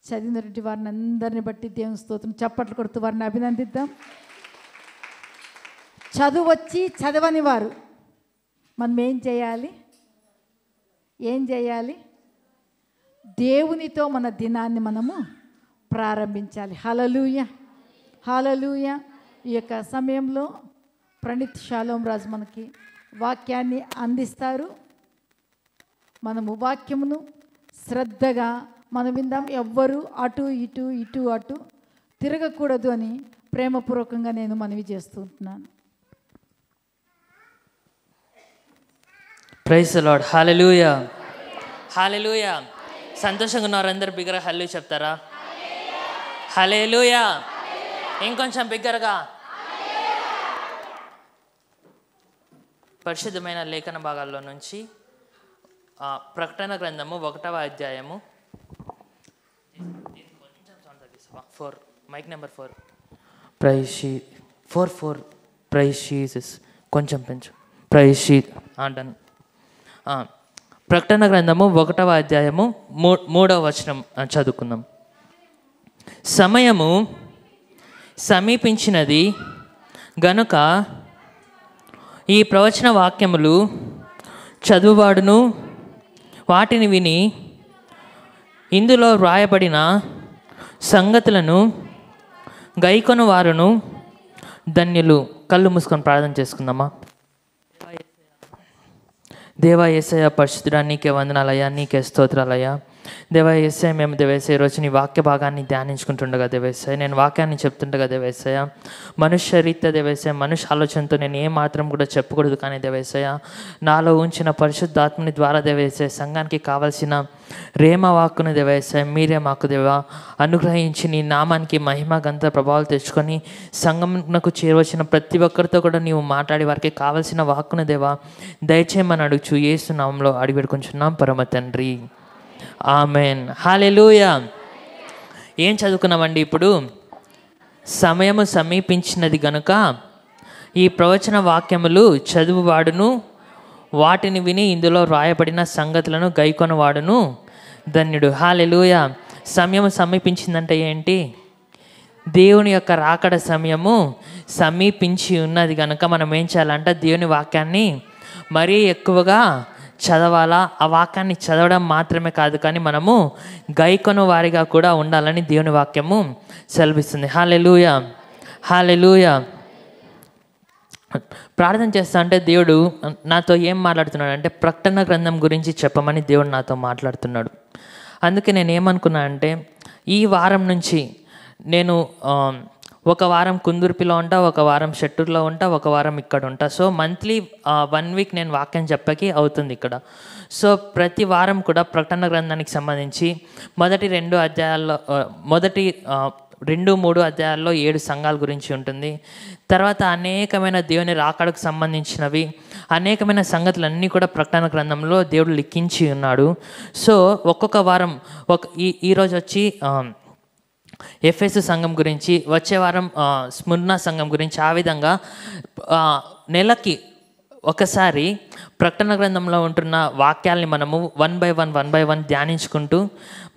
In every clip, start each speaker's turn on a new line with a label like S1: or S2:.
S1: చదివినటువంటి వారిని అందరిని బట్టి దేవుని స్తోత్రం. చప్పట్లు కొడుతూ వారిని అభినందిద్దాం. చదువు వచ్చి చదవని వారు మనం ఏం చేయాలి? దేవునితో మన దినాన్ని మనము ప్రారంభించాలి. హల్లెలూయా, హల్లెలూయా. ఈ యొక్క సమయంలో ప్రణీత్ షాలోమ్ రాజు మనకి వాక్యాన్ని అందిస్తారు. మనము వాక్యమును శ్రద్ధగా మనం విందాం. ఎవ్వరూ అటు ఇటు తిరగకూడదు అని ప్రేమపూర్వకంగా నేను మనవి చేస్తుంటున్నాను.
S2: Praise the lord. Hallelujah, hallelujah. సంతోషంగా ఉన్నారు అందరు? బిగ్గరగా హల్లెలూయా చెప్తారా? హల్లెలూయా. ఇంకొంచెం బిగ్గరగా. పరిశుద్ధమైన లేఖన భాగాల్లో నుంచి ప్రకటన గ్రంథము 1వ అధ్యాయము 4, mic number 4. Praise 4 praise Jesus. కొంచెం పెంచు. Praise done. ప్రకటన గ్రంథము 1వ అధ్యాయము 3వ వచనం చదువుకుందాం. సమయము సమీపించినది గనుక ఈ ప్రవచన వాక్యములు చదువువాడును వాటిని విని ఇందులో వ్రాయబడిన సంగతులను గైకొను వారును ధన్యులు. కళ్ళు మూసుకొని ప్రార్థన చేసుకుందామా. దేవా యేసయ్య పరిశుద్ధుడా, నీకే వందనాలయ్యా, నీకే స్తోత్రాలయ్యా. దేవా యేసయ్య, మేము దేవేసయ్య ఈరోజు నీ వాక్య భాగాన్ని ధ్యానించుకుంటుండగా దేవేసయ్య, నేను వాక్యాన్ని చెప్తుండగా దేవేసయ్య, మనుష్య రీత్యా దేవేసయ్య, మనుష్య ఆలోచనతో నేను ఏమాత్రం కూడా చెప్పకూడదు. కానీ దేవేసయ్య, నాలో ఉంచిన పరిశుద్ధాత్మని ద్వారా దేవేసయ్య సంఘానికి కావాల్సిన రేమ వాక్కును దేవేసయ్య మీరే మాకు దేవా అనుగ్రహించి నీ నామానికి మహిమ గంత ప్రభావాలు తెచ్చుకొని సంఘంకు చేరవచ్చిన ప్రతి ఒక్కరితో కూడా నీవు మాట్లాడి వారికి కావాల్సిన వాక్కును దేవా దయచేయమని అడుగుచు యేసు నామంలో అడిగి పెట్టుకుంటున్నాం పరమ తండ్రి, ఆమెన్. హల్లెలూయా. ఏం చదువుకున్నామండి ఇప్పుడు? సమయము సమీపించినది గనుక ఈ ప్రవచన వాక్యములు చదువువాడును వాటిని విని ఇందులో రాయబడిన సంగతులను గైకొనవాడును ధన్యుడు. హల్లెలూయా. సమయము సమీపించిందంటే ఏంటి? దేవుని యొక్క రాకడ సమయము సమీపించి ఉన్నది కనుక మనం ఏం చేయాలంటే దేవుని వాక్యాన్ని మరీ ఎక్కువగా చదవాలా. ఆ వాక్యాన్ని చదవడం మాత్రమే కాదు, కానీ మనము గైకొను వారిగా కూడా ఉండాలని దేవుని వాక్యము సెలవిస్తుంది. హల్లెలూయా, హల్లెలూయా. ప్రార్థన చేస్తా అంటే దేవుడు నాతో ఏం మాట్లాడుతున్నాడు అంటే ప్రకటన గ్రంథం గురించి చెప్పమని దేవుడు నాతో మాట్లాడుతున్నాడు. అందుకే నేను ఏమనుకున్నా అంటే ఈ వారం నుంచి నేను ఒక వారం కుందుర్పిలో ఉంటా, ఒక వారం షెట్టూరులో ఉంటా, ఒక వారం ఇక్కడ ఉంటా. సో మంత్లీ 1 వీక్ నేను వాక్యం చెప్పకి అవుతుంది ఇక్కడ. సో ప్రతి వారం కూడా ప్రకటన గ్రంథానికి సంబంధించి మొదటి 2 అధ్యాయాల్లో మొదటి 2-3 అధ్యాయాల్లో 7 సంఘాల గురించి ఉంటుంది. తర్వాత అనేకమైన దేవుని రాకడకు సంబంధించినవి అనేకమైన సంగతులన్నీ కూడా ప్రకటన గ్రంథంలో దేవుడు లిఖించి ఉన్నాడు. సో ఒక్కొక్క వారం ఈరోజు వచ్చి ఎఫెసు సంఘం గురించి, వచ్చే వారం స్ముర్నా సంఘం గురించి, ఆ విధంగా నెలకి ఒకసారి ప్రకటన గ్రంథంలో ఉంటున్న వాక్యాల్ని మనము 1 by 1 ధ్యానించుకుంటూ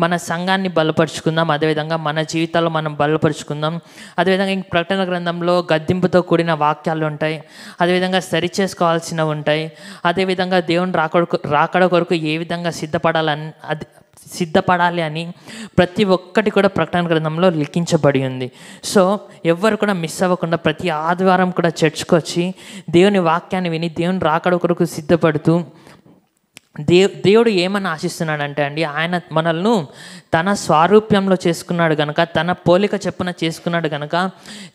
S2: మన సంఘాన్ని బలపరుచుకుందాం. అదేవిధంగా మన జీవితాల్లో మనం బలపరుచుకుందాం. అదేవిధంగా ఇంక ప్రకటన గ్రంథంలో గద్దింపుతో కూడిన వాక్యాలు ఉంటాయి, అదేవిధంగా సరి చేసుకోవాల్సినవి ఉంటాయి, అదేవిధంగా దేవుని రాకడ కొరకు ఏ విధంగా సిద్ధపడాలి అని ప్రతి ఒక్కటి కూడా ప్రకటన గ్రంథంలో లిఖించబడి ఉంది. సో ఎవ్వరు కూడా మిస్ అవ్వకుండా ప్రతి ఆదివారం కూడా చర్చ్కి వచ్చి దేవుని వాక్యాన్ని విని దేవుని రాకడ కొరకు సిద్ధపడుతూ దేవుడు ఏమని ఆశిస్తున్నాడంటే అండి, ఆయన మనల్ని తన స్వారూప్యంలో చేసుకున్నాడు కనుక, తన పోలిక చెప్పున చేసుకున్నాడు కనుక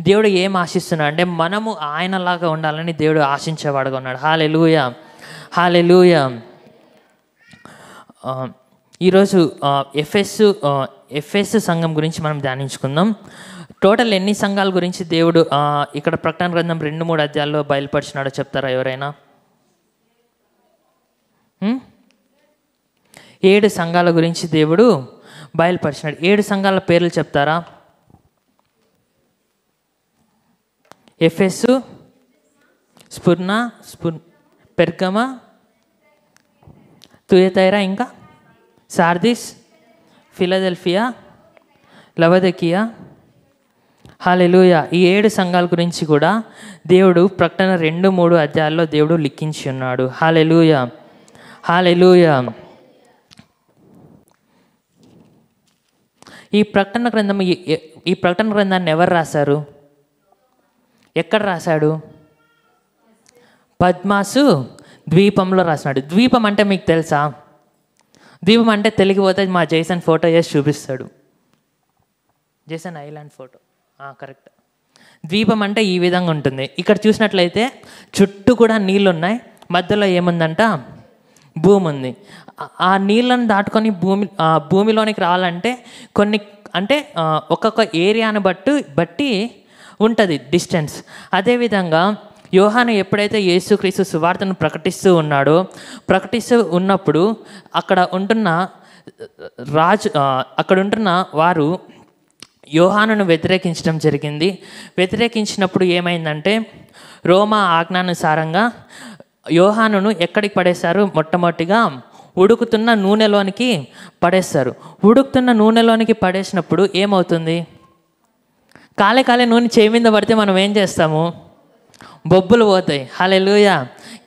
S2: దేవుడు ఏం ఆశిస్తున్నాడు అంటే మనము ఆయనలాగా ఉండాలని దేవుడు ఆశించేవాడుగా ఉన్నాడు. హల్లెలూయా, హల్లెలూయా. ఈరోజు ఎఫెసు సంఘం గురించి మనం ధ్యానించుకుందాం. టోటల్ ఎన్ని సంఘాల గురించి దేవుడు ఇక్కడ ప్రకటన గ్రంథం 2-3 అధ్యాయాల్లో బయలుపరిచినాడో చెప్తారా ఎవరైనా? 7 సంఘాల గురించి దేవుడు బయలుపరిచినాడు. 7 సంఘాల పేర్లు చెప్తారా? ఎఫెసు, స్ముర్నా, పెర్గమ, తుయతైరా, ఇంకా సార్దిస్, ఫిలదెల్ఫియా, లవదకియా, హల్లెలూయా. ఈ 7 సంఘాల గురించి కూడా దేవుడు ప్రకటన 2-3 అధ్యాయాల్లో దేవుడు లిఖించి ఉన్నాడు. హల్లెలూయా, హల్లెలూయా. ఈ ప్రకటన గ్రంథాన్ని ఎవరు రాశారు? ఎక్కడ రాశాడు? పద్మాసు ద్వీపంలో రాసినాడు. ద్వీపం అంటే మీకు తెలుసా? ద్వీపం అంటే తెలిగిపోతే మా జేసన్ ఫోటో వేసి చూపిస్తాడు. Jason island photo correct. ద్వీపం అంటే ఈ విధంగా ఉంటుంది. ఇక్కడ చూసినట్లయితే చుట్టూ కూడా నీళ్ళు ఉన్నాయి, మధ్యలో ఏముందంట? భూమి ఉంది. ఆ నీళ్ళను దాటుకొని భూమిలోనికి రావాలంటే కొన్ని అంటే ఒక్కొక్క ఏరియాను బట్టి ఉంటుంది డిస్టెన్స్. అదేవిధంగా యోహాను ఎప్పుడైతే యేసుక్రీస్తు సువార్తను ప్రకటిస్తూ ఉన్నప్పుడు అక్కడ ఉంటున్న వారు యోహానును వ్యతిరేకించడం జరిగింది. వ్యతిరేకించినప్పుడు ఏమైందంటే రోమా ఆజ్ఞానుసారంగా యోహానును ఎక్కడికి పడేశారు? మొట్టమొదటిగా ఉడుకుతున్న నూనెలోనికి పడేస్తారు. ఉడుకుతున్న నూనెలోనికి పడేసినప్పుడు ఏమవుతుంది? కాలే నూనె చేయి మీద పడితే మనం ఏం చేస్తాము? బొబ్బులు పోతాయి. హల్లెలూయా.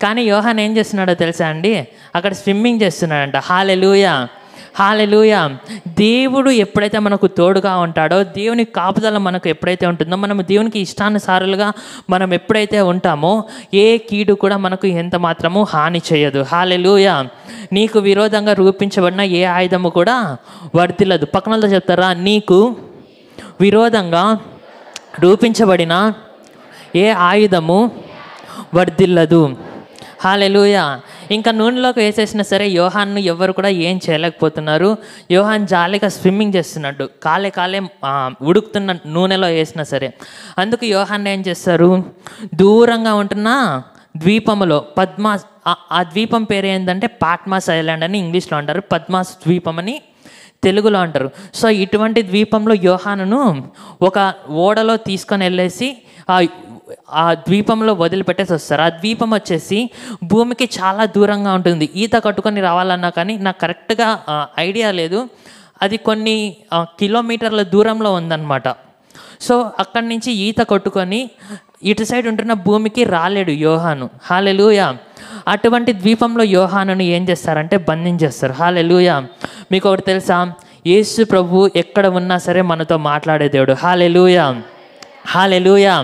S2: కానీ యోహాన్ ఏం చేస్తున్నాడో తెలుసా అండి? అక్కడ స్విమ్మింగ్ చేస్తున్నాడంట. హల్లెలూయా, హల్లెలూయా. దేవుడు ఎప్పుడైతే మనకు తోడుగా ఉంటాడో, దేవుని కాపుదల మనకు ఎప్పుడైతే ఉంటుందో, మనం దేవునికి ఇష్టానుసారులుగా మనం ఎప్పుడైతే ఉంటామో ఏ కీడు కూడా మనకు ఎంత మాత్రము హాని చేయదు. హల్లెలూయా. నీకు విరోధంగా రూపించబడిన ఏ ఆయుధము కూడా వర్ధిల్లదు. పక్కనతో చెప్తారా? నీకు విరోధంగా రూపించబడిన ఏ ఆయుధము వర్ధిల్లదు. హల్లెలూయా. ఇంకా నూనెలోకి వేసేసినా సరే యోహాన్ను ఎవరు కూడా ఏం చేయలేకపోతున్నారు. యోహాన్ జాలీగా స్విమ్మింగ్ చేస్తున్నాడు, కాలే ఉడుకుతున్న నూనెలో వేసినా సరే. అందుకు యోహాన్ ఏం చేస్తారు? దూరంగా ఉంటున్న ద్వీపములో ఆ ద్వీపం పేరు ఏంటంటే పాట్మాస్ ఐలాండ్ అని ఇంగ్లీష్లో అంటారు, పద్మాస్ ద్వీపం అని తెలుగులో అంటారు. సో ఇటువంటి ద్వీపంలో యోహానును ఒక ఓడలో తీసుకొని వెళ్ళేసి ఆ ద్వీపంలో వదిలిపెట్టేసి వస్తారు. ఆ ద్వీపం వచ్చేసి భూమికి చాలా దూరంగా ఉంటుంది. ఈత కట్టుకొని రావాలన్నా కానీ నాకు కరెక్ట్గా ఐడియా లేదు, అది కొన్ని కిలోమీటర్ల దూరంలో ఉందన్నమాట. సో అక్కడి నుంచి ఈత కొట్టుకొని ఇటు సైడ్ ఉంటున్న భూమికి రాలేడు యోహాను. హల్లెలూయా. అటువంటి ద్వీపంలో యోహానును ఏం చేస్తారంటే బంధించేస్తారు. హల్లెలూయా. మీకు ఒకటి తెలుసా? యేసు ప్రభు ఎక్కడ ఉన్నా సరే మనతో మాట్లాడే దేవుడు. హల్లెలూయా, హల్లెలూయా.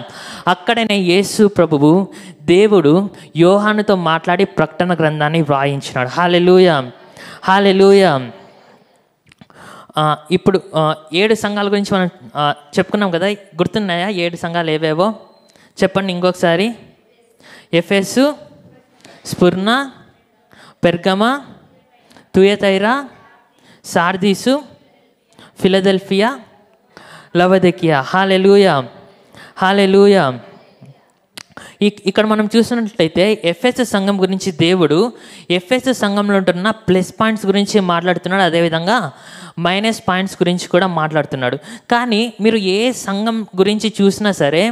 S2: అక్కడనే యేసు ప్రభువు దేవుడు యోహానుతో మాట్లాడి ప్రకటన గ్రంథాన్ని వ్రాయించినాడు. హల్లెలూయా, హల్లెలూయా. ఇప్పుడు 7 సంఘాల గురించి మనం చెప్పుకున్నాం కదా, గుర్తున్నాయా? 7 సంఘాలు ఏవేవో చెప్పండి ఇంకొకసారి. ఎఫెసు, స్ముర్న, పెర్గమ, తుయతైరా, సార్దీసు, ఫిలదెల్ఫియా, లవదకియా. Hallelujah, hallelujah. ఇక్కడ మనం చూసినట్లయితే ఎఫెసు సంఘం గురించి దేవుడు ఎఫెసు సంఘంలో ఉంటున్న ప్లస్ పాయింట్స్ గురించి మాట్లాడుతున్నాడు, అదేవిధంగా మైనస్ పాయింట్స్ గురించి కూడా మాట్లాడుతున్నాడు. కానీ మీరు ఏ సంఘం గురించి చూసినా సరే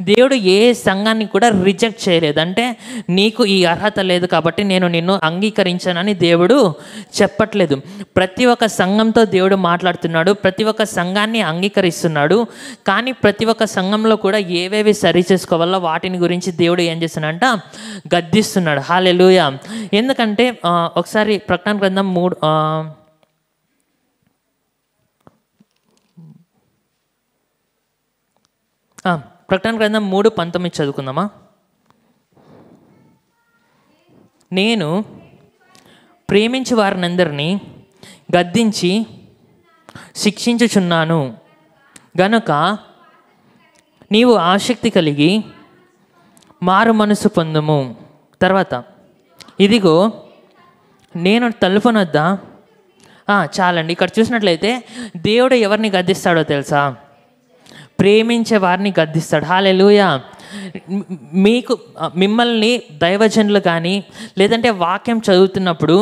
S2: దేవుడు ఏ సంఘాన్ని కూడా రిజెక్ట్ చేయలేదు. అంటే నీకు ఈ అర్హత లేదు కాబట్టి నేను నిన్ను అంగీకరించానని దేవుడు చెప్పట్లేదు. ప్రతి ఒక్క సంఘంతో దేవుడు మాట్లాడుతున్నాడు, ప్రతి ఒక్క సంఘాన్ని అంగీకరిస్తున్నాడు. కానీ ప్రతి ఒక్క సంఘంలో కూడా ఏవేవి సరి చేసుకోవాలో వాటిని గురించి దేవుడు ఏం చేస్తున్నాడంట? గద్దిస్తున్నాడు. హల్లెలూయా. ఎందుకంటే ఒకసారి ప్రకటన గ్రంథం 3 ప్రకటన గ్రంథం 3:19 చదువుకుందామా? నేను ప్రేమించి వారినందరినీ గద్దించి శిక్షించుచున్నాను గనుక నీవు ఆసక్తి కలిగి మారు మనసు పొందుము. తర్వాత ఇదిగో నేను తలుపునొద్ద. చాలండి. ఇక్కడ చూసినట్లయితే దేవుడు ఎవరిని గద్దిస్తాడో తెలుసా? ప్రేమించే వారిని గద్దిస్తాడు. హల్లెలూయా. మిమ్మల్ని దైవజనులు కానీ లేదంటే వాక్యం చదువుతున్నప్పుడు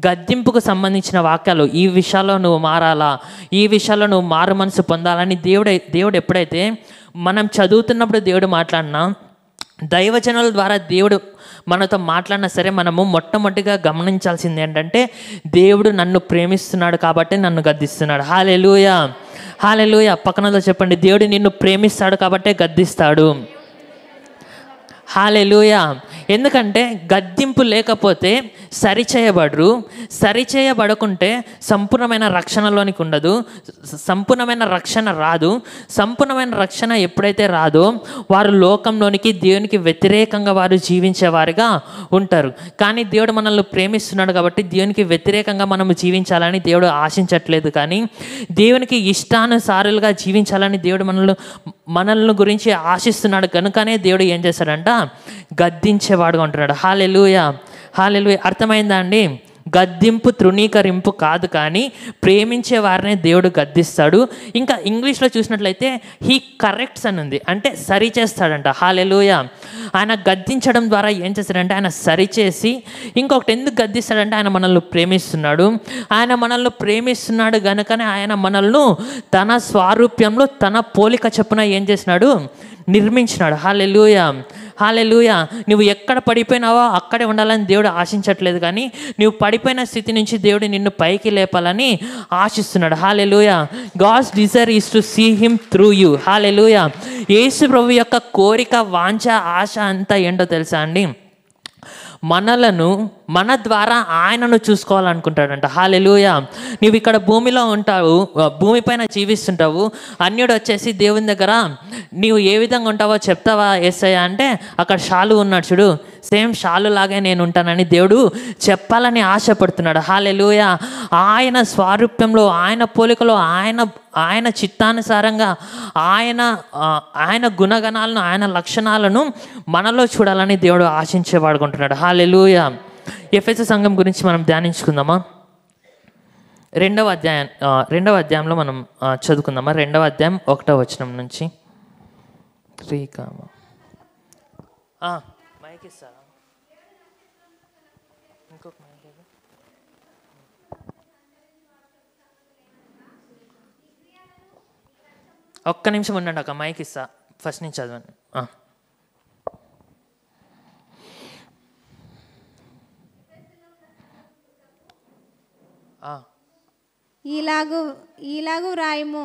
S2: గద్దింపుకు సంబంధించిన వాక్యాలు, ఈ విషయాల్లో నువ్వు మారాలా, ఈ విషయాల్లో నువ్వు మారు మనసు పొందాలని దేవుడు ఎప్పుడైతే మనం చదువుతున్నప్పుడు దేవుడు మాట్లాడినా, దైవజనుల ద్వారా దేవుడు మనతో మాట్లాడినా సరే మనము మొట్టమొదటిగా గమనించాల్సింది ఏంటంటే దేవుడు నన్ను ప్రేమిస్తున్నాడు కాబట్టి నన్ను గద్దిస్తున్నాడు. హల్లెలూయా, హల్లెలూయా. పక్కనలో చెప్పండి, దేవుడు నిన్ను ప్రేమిస్తాడు కాబట్టే గద్దిస్తాడు. హల్లెలూయా. ఎందుకంటే గద్దింపు లేకపోతే సరిచేయబడరు, సరిచేయబడకుంటే సంపూర్ణమైన రక్షణలోనికి ఉండదు, సంపూర్ణమైన రక్షణ రాదు. సంపూర్ణమైన రక్షణ ఎప్పుడైతే రాదో వారు లోకంలోనికి దేవునికి వ్యతిరేకంగా వారు జీవించేవారుగా ఉంటారు. కానీ దేవుడు మనల్ని ప్రేమిస్తున్నాడు కాబట్టి దేవునికి వ్యతిరేకంగా మనము జీవించాలని దేవుడు ఆశించట్లేదు, కానీ దేవునికి ఇష్టానుసారులుగా జీవించాలని దేవుడు మనల్ని గురించి ఆశిస్తున్నాడు. కనుకనే దేవుడు ఏం చేశాడంట, గద్దించేవాడుగా ఉంటున్నాడు. హల్లెలూయా, హల్లెలూయా. అర్థమైందా అండి? గద్దింపు తృణీకరింపు కాదు, కానీ ప్రేమించే వారినే దేవుడు గద్దిస్తాడు. ఇంకా ఇంగ్లీష్లో చూసినట్లయితే హీ కరెక్ట్స్ అని ఉంది, అంటే సరి చేస్తాడంట. హల్లెలూయా. ఆయన గద్దించడం ద్వారా ఏం చేస్తాడంటే ఆయన సరిచేసి, ఇంకొకటి ఎందుకు గద్దిస్తాడంటే ఆయన మనల్ని ప్రేమిస్తున్నాడు. ఆయన మనల్ని ప్రేమిస్తున్నాడు కనుకనే ఆయన మనల్ని తన స్వారూప్యంలో తన పోలిక చొప్పున ఏం చేసినాడు, నిర్మించినాడు. హల్లెలూయా, హల్లెలూయా. నువ్వు ఎక్కడ పడిపోయినావో అక్కడే ఉండాలని దేవుడు ఆశించట్లేదు, కానీ నువ్వు పడిపోయిన స్థితి నుంచి దేవుడు నిన్ను పైకి లేపాలని ఆశిస్తున్నాడు. Hallelujah. God's desire is to see him through you. Hallelujah. యేసు ప్రభు యొక్క కోరిక, వాంఛ, ఆశ అంతా ఏంటో తెలుసా అండి? మన ద్వారా ఆయనను చూసుకోవాలనుకుంటాడంట. హల్లెలూయా. నువ్వు ఇక్కడ భూమిలో ఉంటావు, భూమిపైన జీవిస్తుంటావు. అన్యుడు వచ్చేసి దేవుని దగ్గర నీవు ఏ విధంగా ఉంటావో చెప్తావా యేసయ్య అంటే, అక్కడ షాలు ఉన్నాడు చూడు, సేమ్ షాలు లాగే నేను ఉంటానని దేవుడు చెప్పాలని ఆశపడుతున్నాడు. హల్లెలూయా. ఆయన స్వారూప్యంలో, ఆయన పోలికలో, ఆయన చిత్తానుసారంగా ఆయన గుణగణాలను, ఆయన లక్షణాలను మనలో చూడాలని దేవుడు ఆశించేవాడుకుంటున్నాడు. హల్లెలూయా. ఎఫెసు సంఘం గురించి మనం ధ్యానించుకుందామా? రెండవ అధ్యాయంలో మనం చదువుకుందామా? 2వ అధ్యాయం 1వ వచనం నుంచి. మైక్ ఇస్తారా? ఇంకొక మైక్. ఒక్క నిమిషం ఉండండి, ఒక మైక్ ఇస్తా, ఫస్ట్ నుంచి చదవండి.
S3: ఈలాగు రాయము.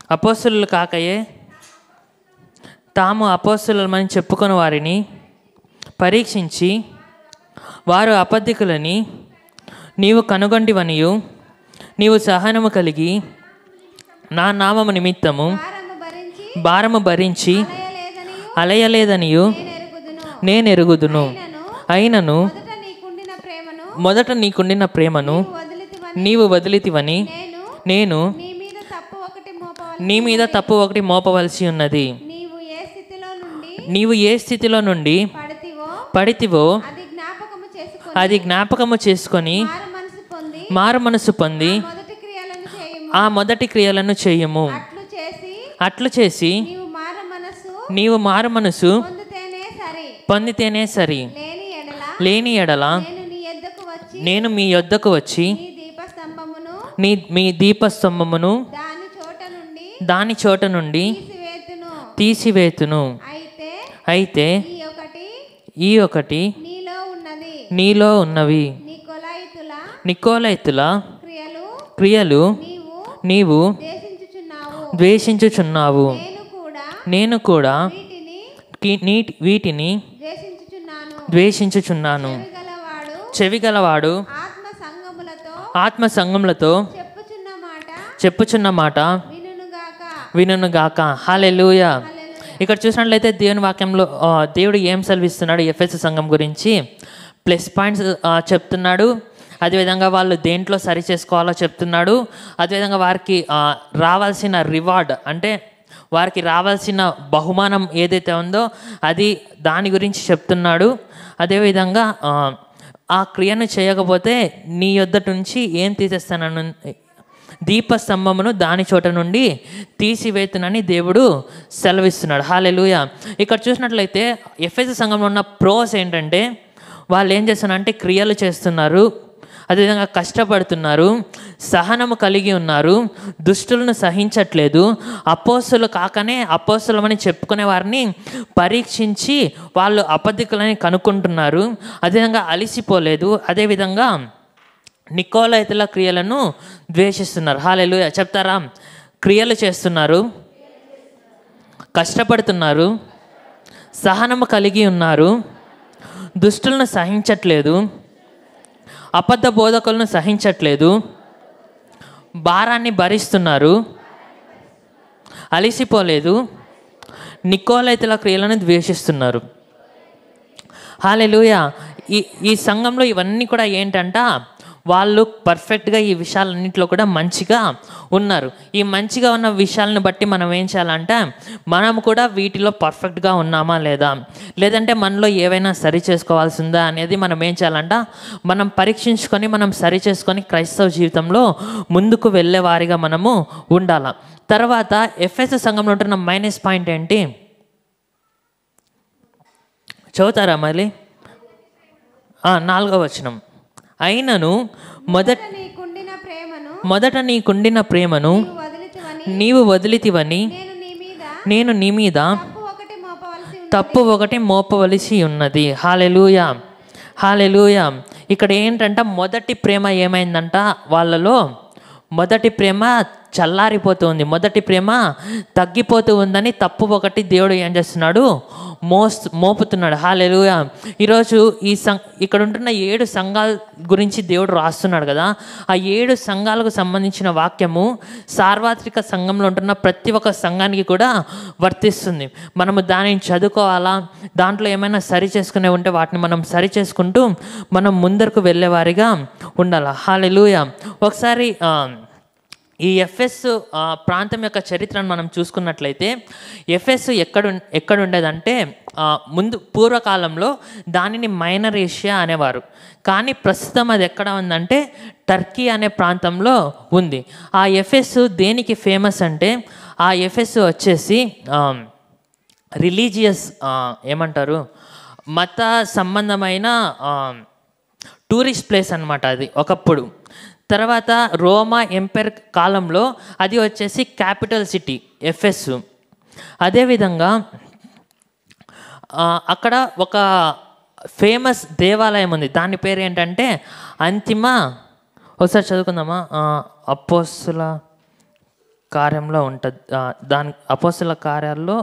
S2: అపోస్తలులు కాకయే తాము అపోస్తలులమని చెప్పుకొని వారిని పరీక్షించి వారు అబద్ధికులని నీవు కనుగొంటివనియు, నీవు సహనము కలిగి నా నామము నిమిత్తము భారము భరించి అలయలేదనియు నేనెరుగుదును. అయినను మొదట నీకుండిన ప్రేమను నీవు వదిలితివని నేను నీ మీద తప్పు ఒకటి మోపవలసి ఉన్నది. నీవు ఏ స్థితిలో నుండి పడితివో అది జ్ఞాపకము చేసుకొని మారు మనసు పొంది ఆ మొదటి క్రియలను చేయము. అట్లు చేసి నీవు మారు మనసు పొందితేనే సరి. లేని ఎడల నేను మీ యొద్దకు వచ్చి మీ దీపస్తంభమును దాని చోట నుండి తీసివేతును. అయితే ఈ ఒకటి నీలో ఉన్నవి నికోలైతుల క్రియలు నీవు ద్వేషించుచున్నావు. నేను కూడా వీటిని ద్వేషించుచున్నాను. చెవిగలవాడు ఆత్మ సంఘములతో చెప్పుచున్న మాట వినుగాక. హల్లెలూయా. ఇక్కడ చూసినట్లయితే దేవుని వాక్యంలో దేవుడు ఏం సెలవిస్తున్నాడు ఎఫెసు సంఘం గురించి? ప్లస్ పాయింట్స్ చెప్తున్నాడు. అదేవిధంగా వాళ్ళు దేంట్లో సరి చేసుకోవాలో చెప్తున్నాడు. అదేవిధంగా వారికి రావాల్సిన రివార్డ్, అంటే వారికి రావాల్సిన బహుమానం ఏదైతే ఉందో అది దాని గురించి చెప్తున్నాడు. అదేవిధంగా ఆ క్రియను చేయకపోతే నీ యొద్ద నుంచి ఏం తీసేస్తానని దీపస్తంభమును దాని చోట నుండి తీసివేతునని దేవుడు సెలవిస్తున్నాడు. హల్లెలూయా. ఇక్కడ చూసినట్లయితే ఎఫెసు సంఘంలో ఉన్న ప్రోస్ ఏంటంటే వాళ్ళు ఏం చేస్తున్నారంటే క్రియలు చేస్తున్నారు, అదేవిధంగా కష్టపడుతున్నారు, సహనము కలిగి ఉన్నారు, దుష్టులను సహించట్లేదు, అపోస్తులు కాకనే అపోస్తులమని చెప్పుకునే వారిని పరీక్షించి వాళ్ళు అబద్ధికులని కనుక్కుంటున్నారు, అదేవిధంగా అలిసిపోలేదు, అదేవిధంగా నికోలైతుల క్రియలను ద్వేషిస్తున్నారు. హల్లెలూయా. చెప్తారా? క్రియలు చేస్తున్నారు, కష్టపడుతున్నారు, సహనము కలిగి ఉన్నారు, దుష్టులను సహించట్లేదు, అబద్ధ బోధకులను సహించట్లేదు, భారాన్ని భరిస్తున్నారు, అలిసిపోలేదు, నికోలైతుల క్రియలను ద్వేషిస్తున్నారు. హల్లెలూయా. ఈ సంఘంలో ఇవన్నీ కూడా ఏంటంట, వాళ్ళు పర్ఫెక్ట్గా ఈ విషయాలన్నింటిలో కూడా మంచిగా ఉన్నారు. ఈ మంచిగా ఉన్న విషయాలను బట్టి మనం ఏం చేయాలంటే మనం కూడా వీటిలో పర్ఫెక్ట్గా ఉన్నామా లేదా, లేదంటే మనలో ఏవైనా సరి చేసుకోవాల్సిందా అనేది మనం ఏం చేయాలంట మనం పరీక్షించుకొని మనం సరి చేసుకొని క్రైస్తవ జీవితంలో ముందుకు వెళ్ళే వారిగా మనము ఉండాలి. తర్వాత ఎఫెసు సంఘంలో ఉంటున్న మైనస్ పాయింట్ ఏంటి చదువుతారా మళ్ళీ? 4వ వచనం. అయినను మొదట నీకుండిన ప్రేమను నీవు వదిలితివని నేను నీ మీద తప్పు ఒకటి మోపవలసి ఉన్నది. హల్లెలూయా. హల్లెలూయా. ఇక్కడ ఏంటంటే మొదటి ప్రేమ ఏమైందంట, వాళ్ళలో మొదటి ప్రేమ చల్లారిపోతుంది, మొదటి ప్రేమ తగ్గిపోతూ ఉందని తప్పు ఒకటి దేవుడు ఏం చేస్తున్నాడు, మోపుతున్నాడు. హల్లెలూయా. ఈరోజు ఇక్కడ ఉంటున్న 7 సంఘాల గురించి దేవుడు రాస్తున్నాడు కదా, ఆ 7 సంఘాలకు సంబంధించిన వాక్యము సార్వత్రిక సంఘంలో ఉంటున్న ప్రతి ఒక్క సంఘానికి కూడా వర్తిస్తుంది. మనము దానిని చదువుకోవాలా, దాంట్లో ఏమైనా సరి చేసుకునే ఉంటే వాటిని మనం సరి చేసుకుంటూ మనం ముందరకు వెళ్ళేవారిగా ఉండాలి. హల్లెలూయా. ఒకసారి ఈ ఎఫెస్ ప్రాంతం యొక్క చరిత్రను మనం చూసుకున్నట్లయితే ఎఫెస్ ఎక్కడ ఉండేదంటే ముందు పూర్వకాలంలో దానిని మైనర్ ఏషియా అనేవారు, కానీ ప్రస్తుతం అది ఎక్కడ ఉందంటే టర్కీ అనే ప్రాంతంలో ఉంది. ఆ ఎఫెస్ దేనికి ఫేమస్ అంటే ఆ ఎఫెస్ వచ్చేసి రిలీజియస్ ఏమంటారు మత సంబంధమైన టూరిస్ట్ ప్లేస్ అన్నమాట అది ఒకప్పుడు. తర్వాత రోమా ఎంపైర్ కాలంలో అది వచ్చేసి క్యాపిటల్ సిటీ ఎఫెస్. అదేవిధంగా అక్కడ ఒక ఫేమస్ దేవాలయం ఉంది, దాని పేరు ఏంటంటే అంతిమ, ఒకసారి చదువుకుందామా, అపోస్తుల కార్యంలో ఉంటుంది, దాని అపోస్తుల కార్యాలు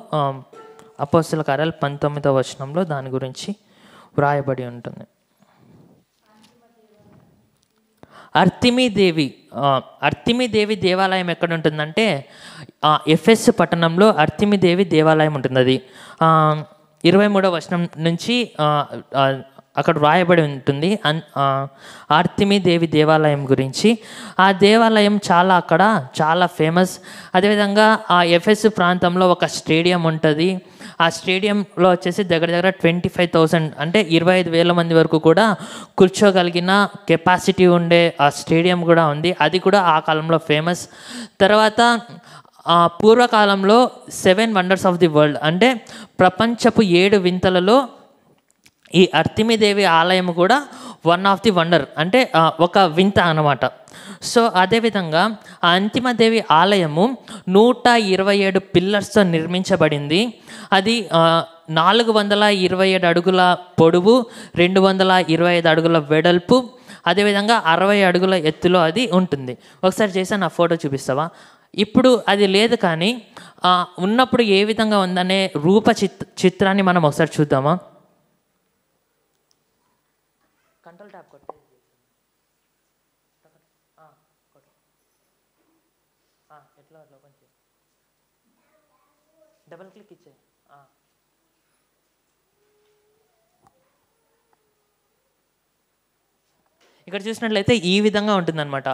S2: 19వ వచనంలో దాని గురించి వ్రాయబడి ఉంటుంది. అర్తిమీదేవి దేవాలయం ఎక్కడ ఉంటుందంటే ఎఫెస్ పట్టణంలో అర్తిమీదేవి దేవాలయం ఉంటుంది. అది 23వ వచనం నుంచి అక్కడ వ్రాయబడి ఉంటుంది అర్తిమీదేవి దేవాలయం గురించి. ఆ దేవాలయం అక్కడ చాలా ఫేమస్. అదేవిధంగా ఆ ఎఫెస్ ప్రాంతంలో ఒక స్టేడియం ఉంటుంది. ఆ స్టేడియంలో వచ్చేసి దగ్గర 25,000 అంటే 25,000 మంది వరకు కూడా కూర్చోగలిగిన కెపాసిటీ ఉండే ఆ స్టేడియం కూడా ఉంది. అది కూడా ఆ కాలంలో ఫేమస్. తర్వాత పూర్వకాలంలో 7 వండర్స్ ఆఫ్ ది వరల్డ్ అంటే ప్రపంచపు 7 వింతలలో ఈ అర్తిమీదేవి ఆలయం కూడా వన్ ఆఫ్ ది వండర్ అంటే ఒక వింత అన్నమాట. సో అదేవిధంగా ఆ అంతిమదేవి ఆలయము 127 పిల్లర్స్తో నిర్మించబడింది. అది 427 అడుగుల పొడవు, 225 అడుగుల వెడల్పు, అదేవిధంగా 60 అడుగుల ఎత్తులో అది ఉంటుంది. ఒకసారి చేసి నా ఫోటో చూపిస్తావా? ఇప్పుడు అది లేదు, కానీ ఉన్నప్పుడు ఏ విధంగా ఉందనే చిత్రాన్ని మనం ఒకసారి చూద్దామా? కంట్రోల్ ట్యాప్ కొట్టి ఎట్లా ఓపెన్ చేయి, డబుల్ క్లిక్ ఇచ్చే. ఇక్కడ చూసినట్లయితే ఈ విధంగా ఉంటుందన్నమాట.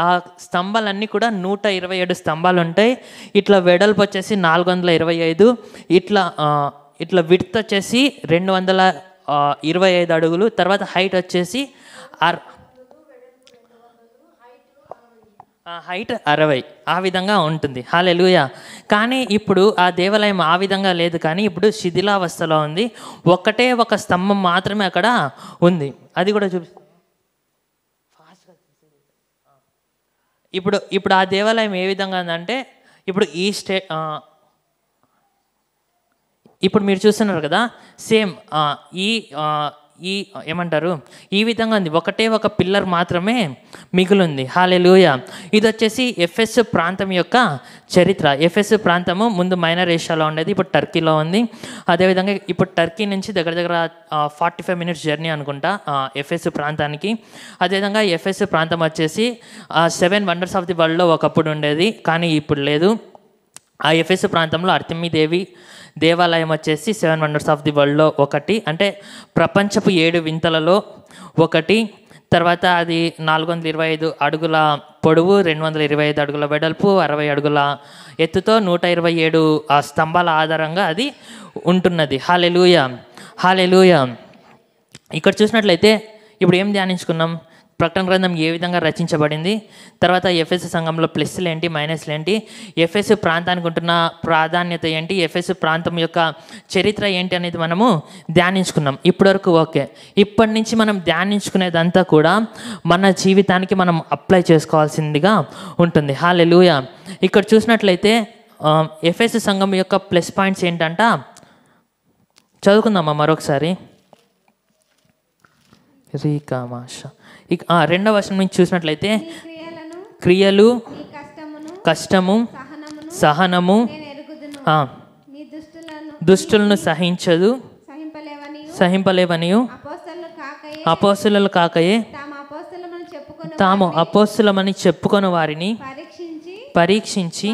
S2: ఆ స్తంభాలన్నీ కూడా 127 స్తంభాలు ఉంటాయి. ఇట్లా వెడల్పు వచ్చేసి 425, ఇట్లా విడ్త్ వచ్చేసి 225 అడుగులు, తర్వాత హైట్ వచ్చేసి హైట్ 60 ఆ విధంగా ఉంటుంది. హల్లెలూయా. కానీ ఇప్పుడు ఆ దేవాలయం ఆ విధంగా లేదు, కానీ ఇప్పుడు శిథిలావస్థలో ఉంది. ఒకటే ఒక స్తంభం మాత్రమే అక్కడ ఉంది. అది కూడా చూపిస్తాం. ఇప్పుడు ఆ దేవాలయం ఏ విధంగా ఉందంటే, ఇప్పుడు ఇప్పుడు మీరు చూస్తున్నారు కదా, సేమ్ ఈ ఏమంటారు, ఈ విధంగా ఉంది. ఒకటే ఒక పిల్లర్ మాత్రమే మిగులుంది. హల్లెలూయా. ఇది వచ్చేసి ఎఫెస్ ప్రాంతం యొక్క చరిత్ర. ఎఫెస్ ప్రాంతము ముందు మైనర్ ఏషియాలో ఉండేది, ఇప్పుడు టర్కీలో ఉంది. అదేవిధంగా ఇప్పుడు టర్కీ నుంచి దగ్గర దగ్గర 45 మినిట్స్ జర్నీ అనుకుంటా ఎఫెస్ ప్రాంతానికి. అదేవిధంగా ఎఫెస్ ప్రాంతం వచ్చేసి 7 వండర్స్ ఆఫ్ ది వరల్డ్లో ఒకప్పుడు ఉండేది, కానీ ఇప్పుడు లేదు. ఆ ఎఫెస్ ప్రాంతంలో అర్తెమీదేవి దేవాలయం వచ్చేసి 7 వండర్స్ ఆఫ్ ది వరల్డ్లో ఒకటి, అంటే ప్రపంచపు 7 వింతలలో ఒకటి. తర్వాత అది 425 అడుగుల పొడవు, 225 అడుగుల వెడల్పు, 60 అడుగుల ఎత్తుతో 127 స్తంభాల ఆధారంగా అది ఉంటున్నది. హల్లెలూయా. హల్లెలూయా. ఇక్కడ చూసినట్లయితే ఇప్పుడు ఏం ధ్యానించుకున్నాం? ప్రకటన గ్రంథం ఏ విధంగా రచించబడింది, తర్వాత ఎఫెస్ సంఘంలో ప్లస్లు ఏంటి, మైనస్లు ఏంటి, ఎఫెస్ ప్రాంతానికి ఉంటున్న ప్రాధాన్యత ఏంటి, ఎఫెస్ ప్రాంతం యొక్క చరిత్ర ఏంటి అనేది మనము ధ్యానించుకున్నాం. ఇప్పటివరకు ఓకే. ఇప్పటి నుంచి మనం ధ్యానించుకునేదంతా కూడా మన జీవితానికి మనం అప్లై చేసుకోవాల్సిందిగా ఉంటుంది. హల్లెలూయా. ఇక్కడ చూసినట్లయితే ఎఫెస్ సంఘం యొక్క ప్లస్ పాయింట్స్ ఏంటంట, చదువుకుందామా మరొకసారి. రెండవ వచనం నుంచి చూసినట్లయితే, క్రియలు, కష్టము, సహనము, దుష్టులను సహింపలేవనియు, అపోస్తలులు కాకయే తాము అపోస్తలమని చెప్పుకొని వారిని పరీక్షించి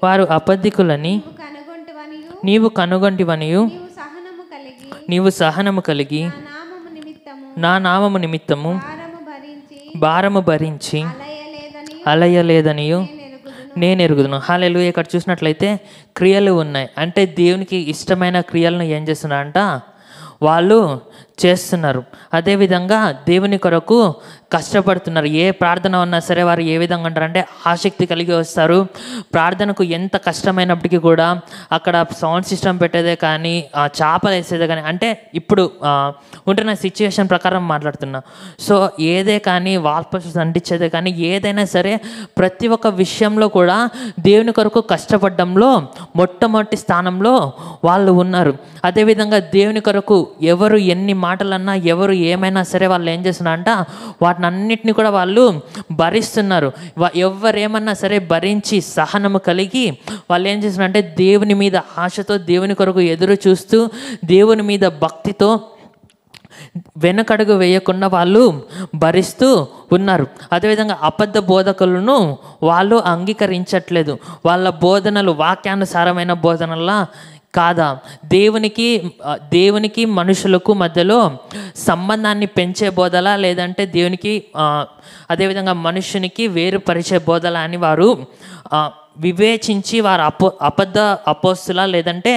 S2: వారు అబద్ధికులని నీవు కనుగొంటివనియు, నీవు సహనము కలిగి నా నామము నిమిత్తము భారము భరించి అలయలేదనియు నేను ఎరుగుదును. హల్లెలూయా. ఇక్కడ చూసినట్లయితే క్రియలు ఉన్నాయి, అంటే దేవునికి ఇష్టమైన క్రియలను ఏం చేస్తున్నారంట, వాళ్ళు చేస్తున్నారు. అదేవిధంగా దేవుని కొరకు కష్టపడుతున్నారు. ఏ ప్రార్థన ఉన్నా సరే వారు ఏ విధంగా అంటారంటే ఆసక్తి కలిగి వస్తారు. ప్రార్థనకు ఎంత కష్టమైనప్పటికీ కూడా అక్కడ సౌండ్ సిస్టమ్ పెట్టేదే కానీ, చేపలు వేసేదే కానీ, అంటే ఇప్పుడు ఉంటున్న సిచ్యువేషన్ ప్రకారం మాట్లాడుతున్నా. సో ఏదే కానీ వాల్పోస్టర్స్ అంటించేదే కానీ, ఏదైనా సరే ప్రతి ఒక్క విషయంలో కూడా దేవుని కొరకు కష్టపడడంలో మొట్టమొదటి స్థానంలో వాళ్ళు ఉన్నారు. అదేవిధంగా దేవుని కొరకు ఎవరు ఎన్ని మాటలన్నా, ఎవరు ఏమైనా సరే వాళ్ళు ఏం చేస్తున్నారంట, వాటిని అన్నిటిని కూడా వాళ్ళు భరిస్తున్నారు. ఎవరేమన్నా సరే భరించి సహనము కలిగి వాళ్ళు ఏం చేస్తున్నారంటే దేవుని మీద ఆశతో, దేవుని కొరకు ఎదురు చూస్తూ, దేవుని మీద భక్తితో వెనకడుగు వేయకుండా వాళ్ళు భరిస్తూ ఉన్నారు. అదేవిధంగా అబద్ధ బోధకులను వాళ్ళు అంగీకరించట్లేదు. వాళ్ళ బోధనలు వాక్యానుసారమైన బోధనలా కాదా, దేవునికి మనుషులకు మధ్యలో సంబంధాన్ని పెంచే బోధలా, లేదంటే దేవునికి అదేవిధంగా మనుషునికి వేరుపరిచే బోధలా అని వారు వివేచించి వారు అబద్ధ అపోస్తులా లేదంటే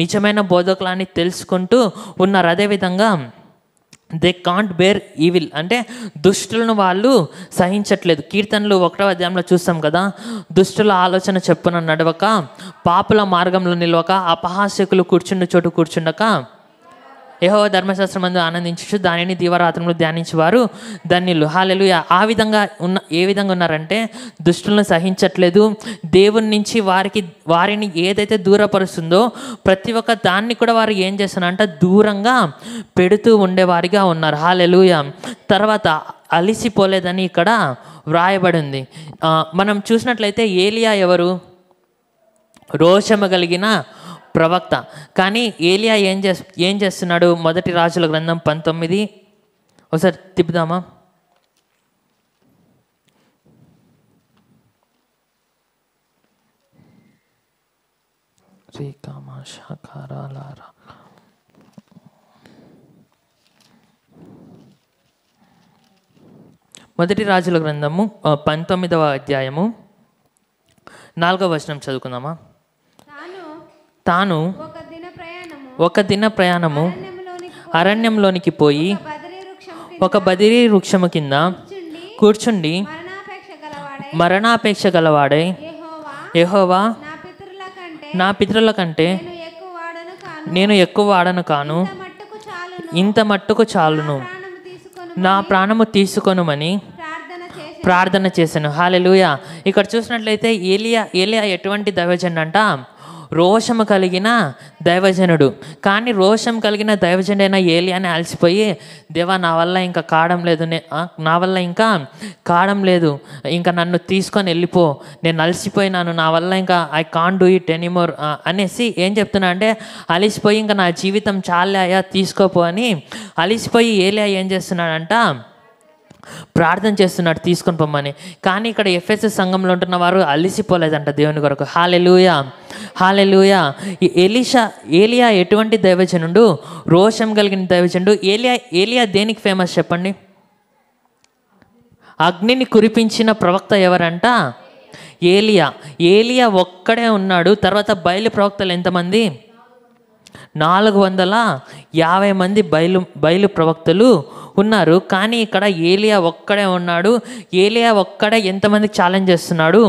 S2: నిజమైన బోధకులా అని తెలుసుకుంటూ ఉన్నారు. అదేవిధంగా దే కాంట్ బేర్ ఈవిల్, అంటే దుష్టులను వాళ్ళు సహించట్లేదు. కీర్తనలు 1వ అధ్యాయంలో చూస్తాం కదా, దుష్టుల ఆలోచన చెప్పున నడవక, పాపుల మార్గంలో నిలవక, అపహాస్యకులు కూర్చుండు చోటు కూర్చుండక, యెహోవా ధర్మశాస్త్రమందు ఆనందించు దానిని దీవారాత్రములు ధ్యానించేవారు ధన్యులు. హల్లెలూయా. ఏ విధంగా ఉన్నారంటే దుష్టులను సహించట్లేదు. దేవుని నుంచి వారిని ఏదైతే దూరపరుస్తుందో ప్రతి ఒక్క దాన్ని కూడా వారు ఏం చేస్తున్నారంటే దూరంగా పెడుతూ ఉండేవారిగా ఉన్నారు. హల్లెలూయా. తర్వాత అలిసిపోలేదని ఇక్కడ వ్రాయబడింది. మనం చూసినట్లయితే ఏలియా ఎవరు? రోషము కలిగిన ప్రవక్త. కానీ ఏలియా ఏం చేస్తున్నాడు? మొదటి రాజుల గ్రంథం 19 ఒకసారి తిప్పుదామా. మొదటి రాజుల గ్రంథము 19వ అధ్యాయము 4వ వచనం చదువుకుందామా. తాను ఒక దిన ప్రయాణము అరణ్యంలోనికి పోయి ఒక బదిరీ వృక్షము కింద కూర్చుండి మరణాపేక్ష గలవాడై యెహోవా నా పితరుల కంటే నేను ఎక్కువ వాడను కాను, ఇంత మట్టుకు చాలును, నా ప్రాణము తీసుకొనుమని ప్రార్థన చేశాను. హల్లెలూయా. ఇక్కడ చూసినట్లయితే ఏలియా ఎటువంటి దైవజనుడు అంట? రోషము కలిగిన దైవజనుడు. కానీ రోషం కలిగిన దైవజనుడైన ఏలియాని అలసిపోయి, దేవా నా వల్ల ఇంకా కావడం లేదు, నా వల్ల ఇంకా కావడం లేదు, ఇంకా నన్ను తీసుకొని వెళ్ళిపో, నేను అలసిపోయినాను, నా వల్ల ఇంకా I can't do it anymore అనేసి ఏం చెప్తున్నా అంటే, అలసిపోయి ఇంకా నా జీవితం చాలే తీసుకోపో అని అలసిపోయి ఏలియా ఏం చేస్తున్నాడంట? ప్రార్థన చేస్తున్నాడు తీసుకొని పొమ్మని. కానీ ఇక్కడ ఎఫెసస్ సంఘంలో ఉంటున్న వారు అలిసిపోలేదంట దేవుని కొరకు. హల్లెలూయా, హల్లెలూయా. ఏలియా ఎటువంటి దైవజనుడు? రోషం కలిగిన దైవజనుడు. ఏలియా దేనికి ఫేమస్ చెప్పండి? అగ్నిని కురిపించిన ప్రవక్త ఎవరంట? ఏలియా ఒక్కడే ఉన్నాడు. తర్వాత బయలు ప్రవక్తలు ఎంతమంది? 450 మంది బయలు ప్రవక్తలు ఉన్నారు. కానీ ఇక్కడ ఏలియా ఒక్కడే ఉన్నాడు. ఏలియా ఒక్కడే ఎంతమందికి ఛాలెంజ్ చేస్తున్నాడు?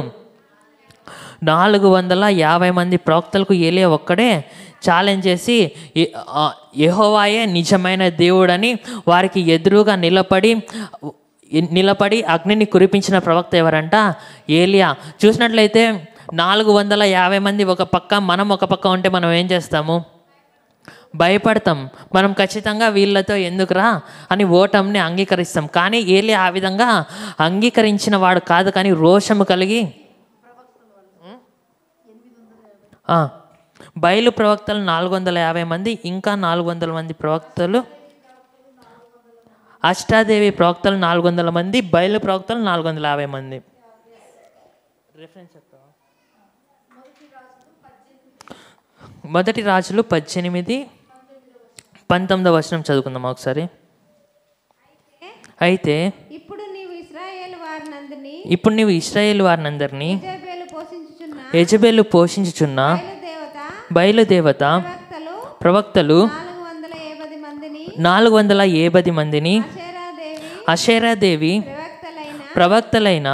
S2: 450 మంది ప్రవక్తలకు ఏలియా ఒక్కడే ఛాలెంజ్ చేసి యెహోవాయే నిజమైన దేవుడని వారికి ఎదురుగా నిలబడి అగ్నిని కురిపించిన ప్రవక్త ఎవరంట? ఏలియా. చూసినట్లయితే 450 మంది ఒక పక్క, మనం ఒక పక్క ఉంటే మనం ఏం చేస్తాము? భయపడతాం. మనం ఖచ్చితంగా వీళ్ళతో ఎందుకురా అని ఓటమిని అంగీకరిస్తాం. కానీ ఏలియా ఆ విధంగా అంగీకరించిన వాడు కాదు. కానీ రోషము కలిగి బయలు ప్రవక్తలు 450 మంది, ఇంకా 400 మంది ప్రవక్తలు, అష్టాదేవి ప్రవక్తలు 400 మంది, బయలు ప్రవక్తలు 450 మంది. రిఫరెన్స్ చెప్తావా? మొదటి రాజులు 18:19 వచనం చదువుకుందాం ఒకసారి. అయితే ఇప్పుడు నీవు ఇశ్రాయేలు వారినందరినీ యెజబెలు పోషించుచున్న బయలుదేవత ప్రవక్తలు 480 మందిని, అషేరాదేవి ప్రవక్తలైన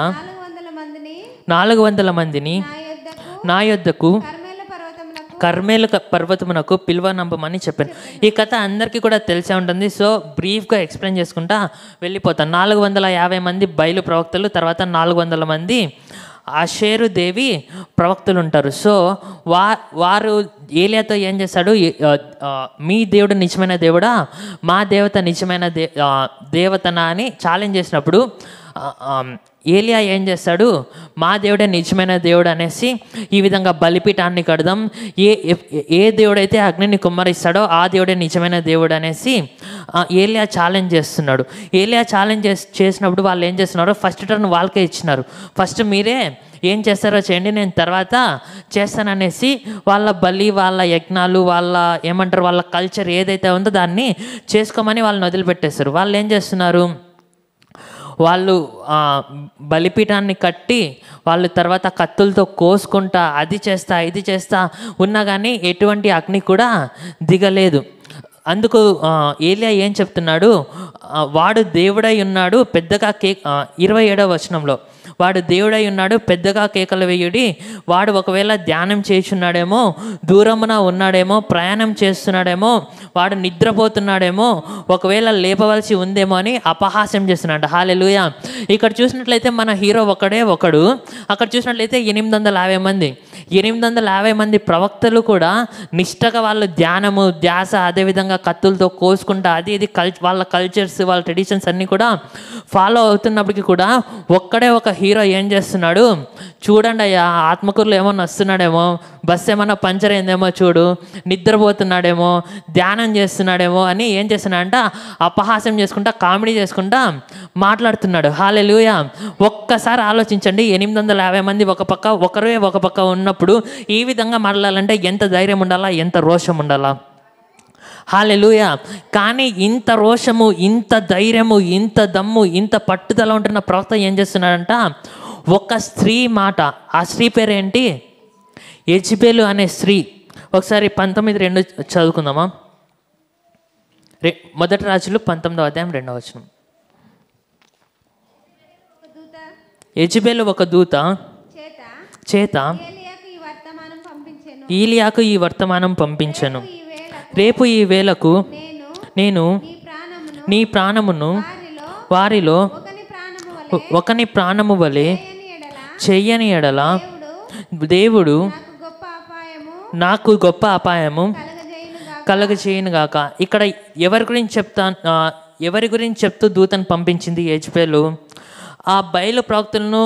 S2: 400 మందిని నా యొద్దకు కర్మేలు పర్వతమునకు పిలువనంపమని చెప్పాను. ఈ కథ అందరికీ కూడా తెలిసే ఉంటుంది. సో బ్రీఫ్గా ఎక్స్ప్లెయిన్ చేసుకుంటా వెళ్ళిపోతాను. 450 మంది బయలు ప్రవక్తలు, తర్వాత 400 మంది అషేరు దేవి ప్రవక్తలు ఉంటారు. సో వారు ఏలియాతో ఏం చేస్తాడు? మీ దేవుడు నిజమైన దేవుడా, మా దేవత నిజమైన దేవతనా అని ఛాలెంజ్ చేసినప్పుడు ఏలియా ఏం చేస్తాడు? మా దేవుడే నిజమైన దేవుడు అనేసి ఈ విధంగా బలిపీఠాన్ని కడదాం, ఏ దేవుడైతే అగ్నిని కుమ్మరిస్తాడో ఆ దేవుడే నిజమైన దేవుడు అనేసి ఏలియా ఛాలెంజ్ చేస్తున్నాడు. ఏలియా ఛాలెంజ్ చేసినప్పుడు వాళ్ళు ఏం చేస్తున్నారు? ఫస్ట్ టర్న్ వాళ్ళకే ఇచ్చినారు. ఫస్ట్ మీరే ఏం చేస్తారో చేయండి, నేను తర్వాత చేస్తాననేసి వాళ్ళ బలి, వాళ్ళ యజ్ఞాలు, వాళ్ళ ఏమంటారు, వాళ్ళ కల్చర్ ఏదైతే ఉందో దాన్ని చేసుకోమని వాళ్ళని వదిలిపెట్టేస్తారు. వాళ్ళు ఏం చేస్తున్నారు? వాళ్ళు బలిపీఠాన్ని కట్టి వాళ్ళు తర్వాత కత్తులతో కోసుకుంటా అది చేస్తా ఇది చేస్తా ఉన్నా కానీ ఎటువంటి అగ్ని కూడా దిగలేదు. అందుకు ఏలియా ఏం చెప్తున్నాడు? వాడు దేవుడై ఉన్నాడు పెద్దగా 27వ వచనంలో వాడు దేవుడై ఉన్నాడు పెద్దగా కేకలు వేయుడి, వాడు ఒకవేళ ధ్యానం చేస్తున్నాడేమో, దూరమున ఉన్నాడేమో, ప్రయాణం చేస్తున్నాడేమో, వాడు నిద్రపోతున్నాడేమో, ఒకవేళ లేపవలసి ఉందేమో అని అపహాస్యం చేస్తున్నాడు. హల్లెలూయా. ఇక్కడ చూసినట్లయితే మన హీరో ఒకడు, అక్కడ చూసినట్లయితే 850 మంది ప్రవక్తలు కూడా నిష్టగా వాళ్ళు ధ్యానము ధ్యాస అదేవిధంగా కత్తులతో కోసుకుంటా అది ఇది వాళ్ళ కల్చర్స్ వాళ్ళ ట్రెడిషన్స్ అన్నీ కూడా ఫాలో అవుతున్నప్పటికీ కూడా ఒక్కడే ఒక హీరో ఏం చేస్తున్నాడు? చూడండి అయ్యా, ఆత్మకూరులో ఏమన్నా వస్తున్నాడేమో, బస్సు ఏమన్నా పంచర్ అయిందేమో చూడు, నిద్రపోతున్నాడేమో, ధ్యానం చేస్తున్నాడేమో అని ఏం చేస్తున్నాడంట? అపహాస్యం చేసుకుంటా కామెడీ చేసుకుంటా మాట్లాడుతున్నాడు. హల్లెలూయా. ఒక్కసారి ఆలోచించండి, 850 మంది ఒక పక్క, ఒకరే ఒక పక్క ఉన్నప్పుడు ఈ విధంగా మాట్లాడాలంటే ఎంత ధైర్యం ఉండాలా, ఎంత రోషం ఉండాలా? హల్లెలూయా. కానీ ఇంత రోషము, ఇంత ధైర్యము, ఇంత దమ్ము, ఇంత పట్టుదల ఉంటున్న ప్రవక్త ఏం చేస్తున్నాడంట? ఒక స్త్రీ మాట, ఆ స్త్రీ పేరేంటి? యెజబెలు అనే స్త్రీ. ఒకసారి 19:2 చదువుకుందామా? మొదటి రాజులు 19వ అధ్యాయం 2వ వచనం. యెజబెలు ఒక దూత చేత ఈలియాకు ఈ వర్తమానం పంపించెను. రేపు ఈ వేళకు నేను నీ ప్రాణమును వారిలో ఒకని ప్రాణము వలె చెయ్యని ఎడల దేవుడు నాకు గొప్ప అపాయము కలగజేయునుగాక. ఇక్కడ ఎవరి గురించి చెప్తూ దూతను పంపించింది యెజబెలు? ఆ బయలు ప్రవక్తలను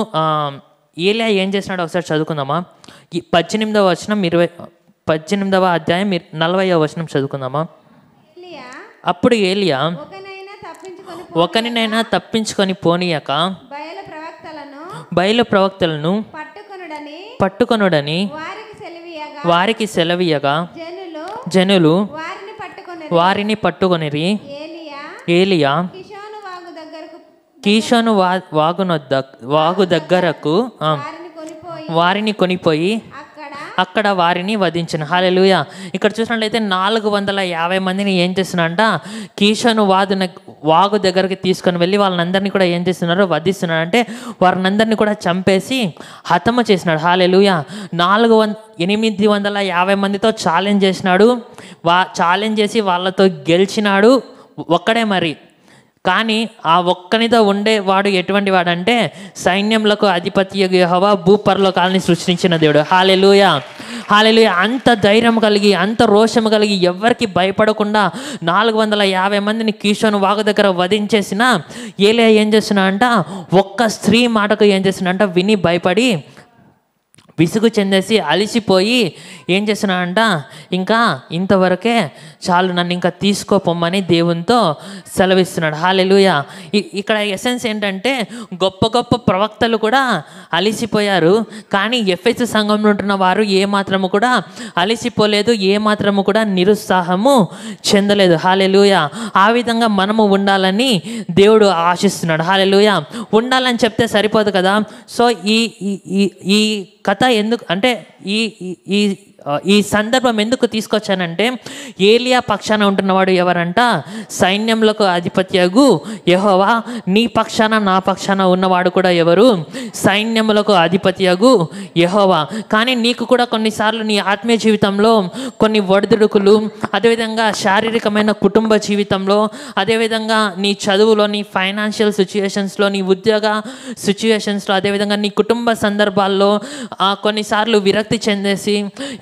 S2: ఏలియా ఏం చేసినాడో ఒకసారి చదువుకుందామా. 18వ వచనం 18వ అధ్యాయం 40వ వచనం చదువుకుందామా. అప్పుడు ఏలియా ఒకరినైనా తప్పించుకొని పోనీయక బయలు ప్రవక్తలను పట్టుకొనుడని వారికి సెలవీయగా జనులు వారిని పట్టుకొనిరి. ఏలియా కీషోను వాగు దగ్గరకు వారిని కొనిపోయి అక్కడ వారిని వధించను. హల్లెలూయా. ఇక్కడ చూసినట్లయితే 450 మందిని ఏం చేస్తున్నాడంట, కీషోను వాగు దగ్గరికి తీసుకొని వెళ్ళి వాళ్ళందరినీ కూడా ఏం చేస్తున్నారు, వధిస్తున్నాడు. అంటే వారినందరినీ కూడా చంపేసి హతము చేసినాడు. హల్లెలూయా. 850 మందితో ఛాలెంజ్ చేసినాడు. ఛాలెంజ్ చేసి వాళ్ళతో గెలిచినాడు ఒక్కడే. మరి కానీ ఆ ఒక్కనితో ఉండేవాడు ఎటువంటి వాడంటే సైన్యములకు అధిపతి యెహోవా భూపరలోకాలని సృష్టించిన దేవుడు. హల్లెలూయా, హల్లెలూయా. అంత ధైర్యం కలిగి, అంత రోషం కలిగి, ఎవరికి భయపడకుండా 450 మందిని కీషోను వాగు దగ్గర వధించేసిన ఏలియా ఏం చేస్తున్నాడంట, ఒక్క స్త్రీ మాటకు ఏం చేస్తున్నాడంట విని భయపడి విసుగు చెందేసి అలిసిపోయి ఏం చేస్తున్నాడంట, ఇంకా ఇంతవరకే చాలు, నన్ను ఇంకా తీసుకోపోమ్మని దేవునితో సెలవిస్తున్నాడు. హల్లెలూయా. ఇక్కడ ఎసెన్స్ ఏంటంటే గొప్ప గొప్ప ప్రవక్తలు కూడా అలిసిపోయారు, కానీ ఎఫెసు సంఘంలో ఉంటున్న వారు ఏమాత్రము కూడా అలిసిపోలేదు, ఏమాత్రము కూడా నిరుత్సాహము చెందలేదు. హల్లెలూయా. ఆ విధంగా మనము ఉండాలని దేవుడు ఆశిస్తున్నాడు. హల్లెలూయా. ఉండాలని చెప్తే సరిపోదు కదా. సో ఈ కథ ఎందుకు అంటే ఈ సందర్భం ఎందుకు తీసుకొచ్చానంటే, ఏలియా పక్షాన ఉంటున్నవాడు ఎవరంట, సైన్యములకు అధిపత్యగు యెహోవా. నీ పక్షాన నా పక్షాన ఉన్నవాడు కూడా ఎవరు, సైన్యములకు అధిపత్యగు యెహోవా. కానీ నీకు కూడా కొన్నిసార్లు నీ ఆత్మీయ జీవితంలో కొన్ని ఒడిదుడుకులు, అదేవిధంగా శారీరకమైన కుటుంబ జీవితంలో, అదేవిధంగా నీ చదువులో, నీ ఫైనాన్షియల్ సిచ్యుయేషన్స్లో, నీ ఉద్యోగ సిచ్యుయేషన్స్లో, అదేవిధంగా నీ కుటుంబ సందర్భాల్లో కొన్నిసార్లు విరక్తి చెందేసి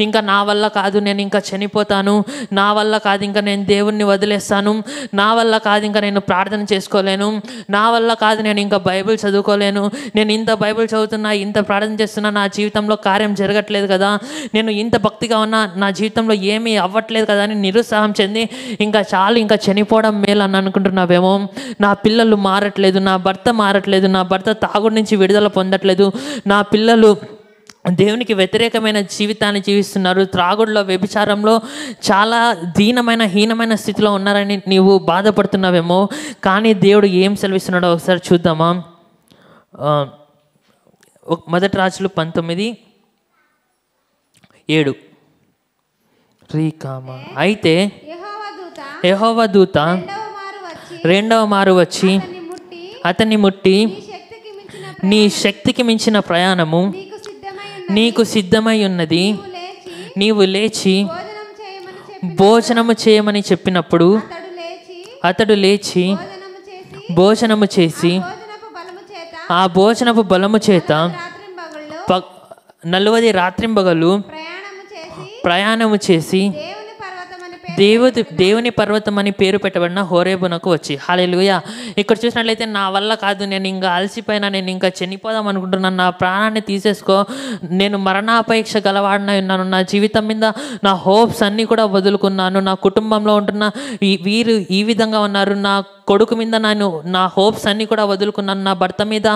S2: ఇంకా నా వల్ల కాదు, నేను ఇంకా చనిపోతాను, నా వల్ల కాదు, ఇంకా నేను దేవుణ్ణి వదిలేస్తాను, నా వల్ల కాదు, ఇంకా నేను ప్రార్థన చేసుకోలేను, నా వల్ల కాదు, నేను ఇంకా బైబిల్ చదువుకోలేను, నేను ఇంత బైబిల్ చదువుతున్నా, ఇంత ప్రార్థన చేస్తున్నా, నా జీవితంలో కార్యం జరగట్లేదు కదా, నేను ఇంత భక్తిగా ఉన్నా, నా జీవితంలో ఏమీ అవ్వట్లేదు కదా అని నిరుత్సాహం చెంది ఇంకా చాలు, ఇంకా చనిపోవడం మేలు అని అనుకుంటున్నావేమో. నా పిల్లలు మారట్లేదు, నా భర్త మారట్లేదు, నా భర్త తాగుడు నుంచి విడుదల పొందట్లేదు, నా పిల్లలు దేవునికి వ్యతిరేకమైన జీవితాన్ని జీవిస్తున్నారు, త్రాగుడులో, వ్యభిచారంలో చాలా హీనమైన స్థితిలో ఉన్నారని నీవు బాధపడుతున్నావేమో. కానీ దేవుడు ఏం సెలవిస్తున్నాడో ఒకసారి చూద్దామా. 1 రాజులు 19:7. అయితే యెహోవా దూత రెండవ మారు వచ్చి అతన్ని ముట్టి, నీ శక్తికి మించిన ప్రయాణము నీకు సిద్ధమై ఉన్నది, నీవు లేచి భోజనము చేయమని చెప్పినప్పుడు అతడు లేచి భోజనము చేసి ఆ భోజనపు బలము చేత 40 రాత్రింబగలు ప్రయాణము చేసి దేవుని పర్వతం అని పేరు పెట్టబడిన హోరేబునకు వచ్చి. హల్లెలూయా. ఇక్కడ చూసినట్లయితే నా వల్ల కాదు, నేను ఇంకా అలసిపోయినా, నేను ఇంకా చనిపోదాం అనుకుంటున్నాను, నా ప్రాణాన్ని తీసేసుకో, నేను మరణాపేక్ష గలవాడినై ఉన్నాను, నా జీవితం మీద నా హోప్స్ అన్నీ కూడా వదులుకున్నాను, నా కుటుంబంలో ఉంటున్న వీరు ఈ విధంగా ఉన్నారు, నా కొడుకు మీద నా హోప్స్ అన్నీ కూడా వదులుకున్నాను, నా భర్త మీద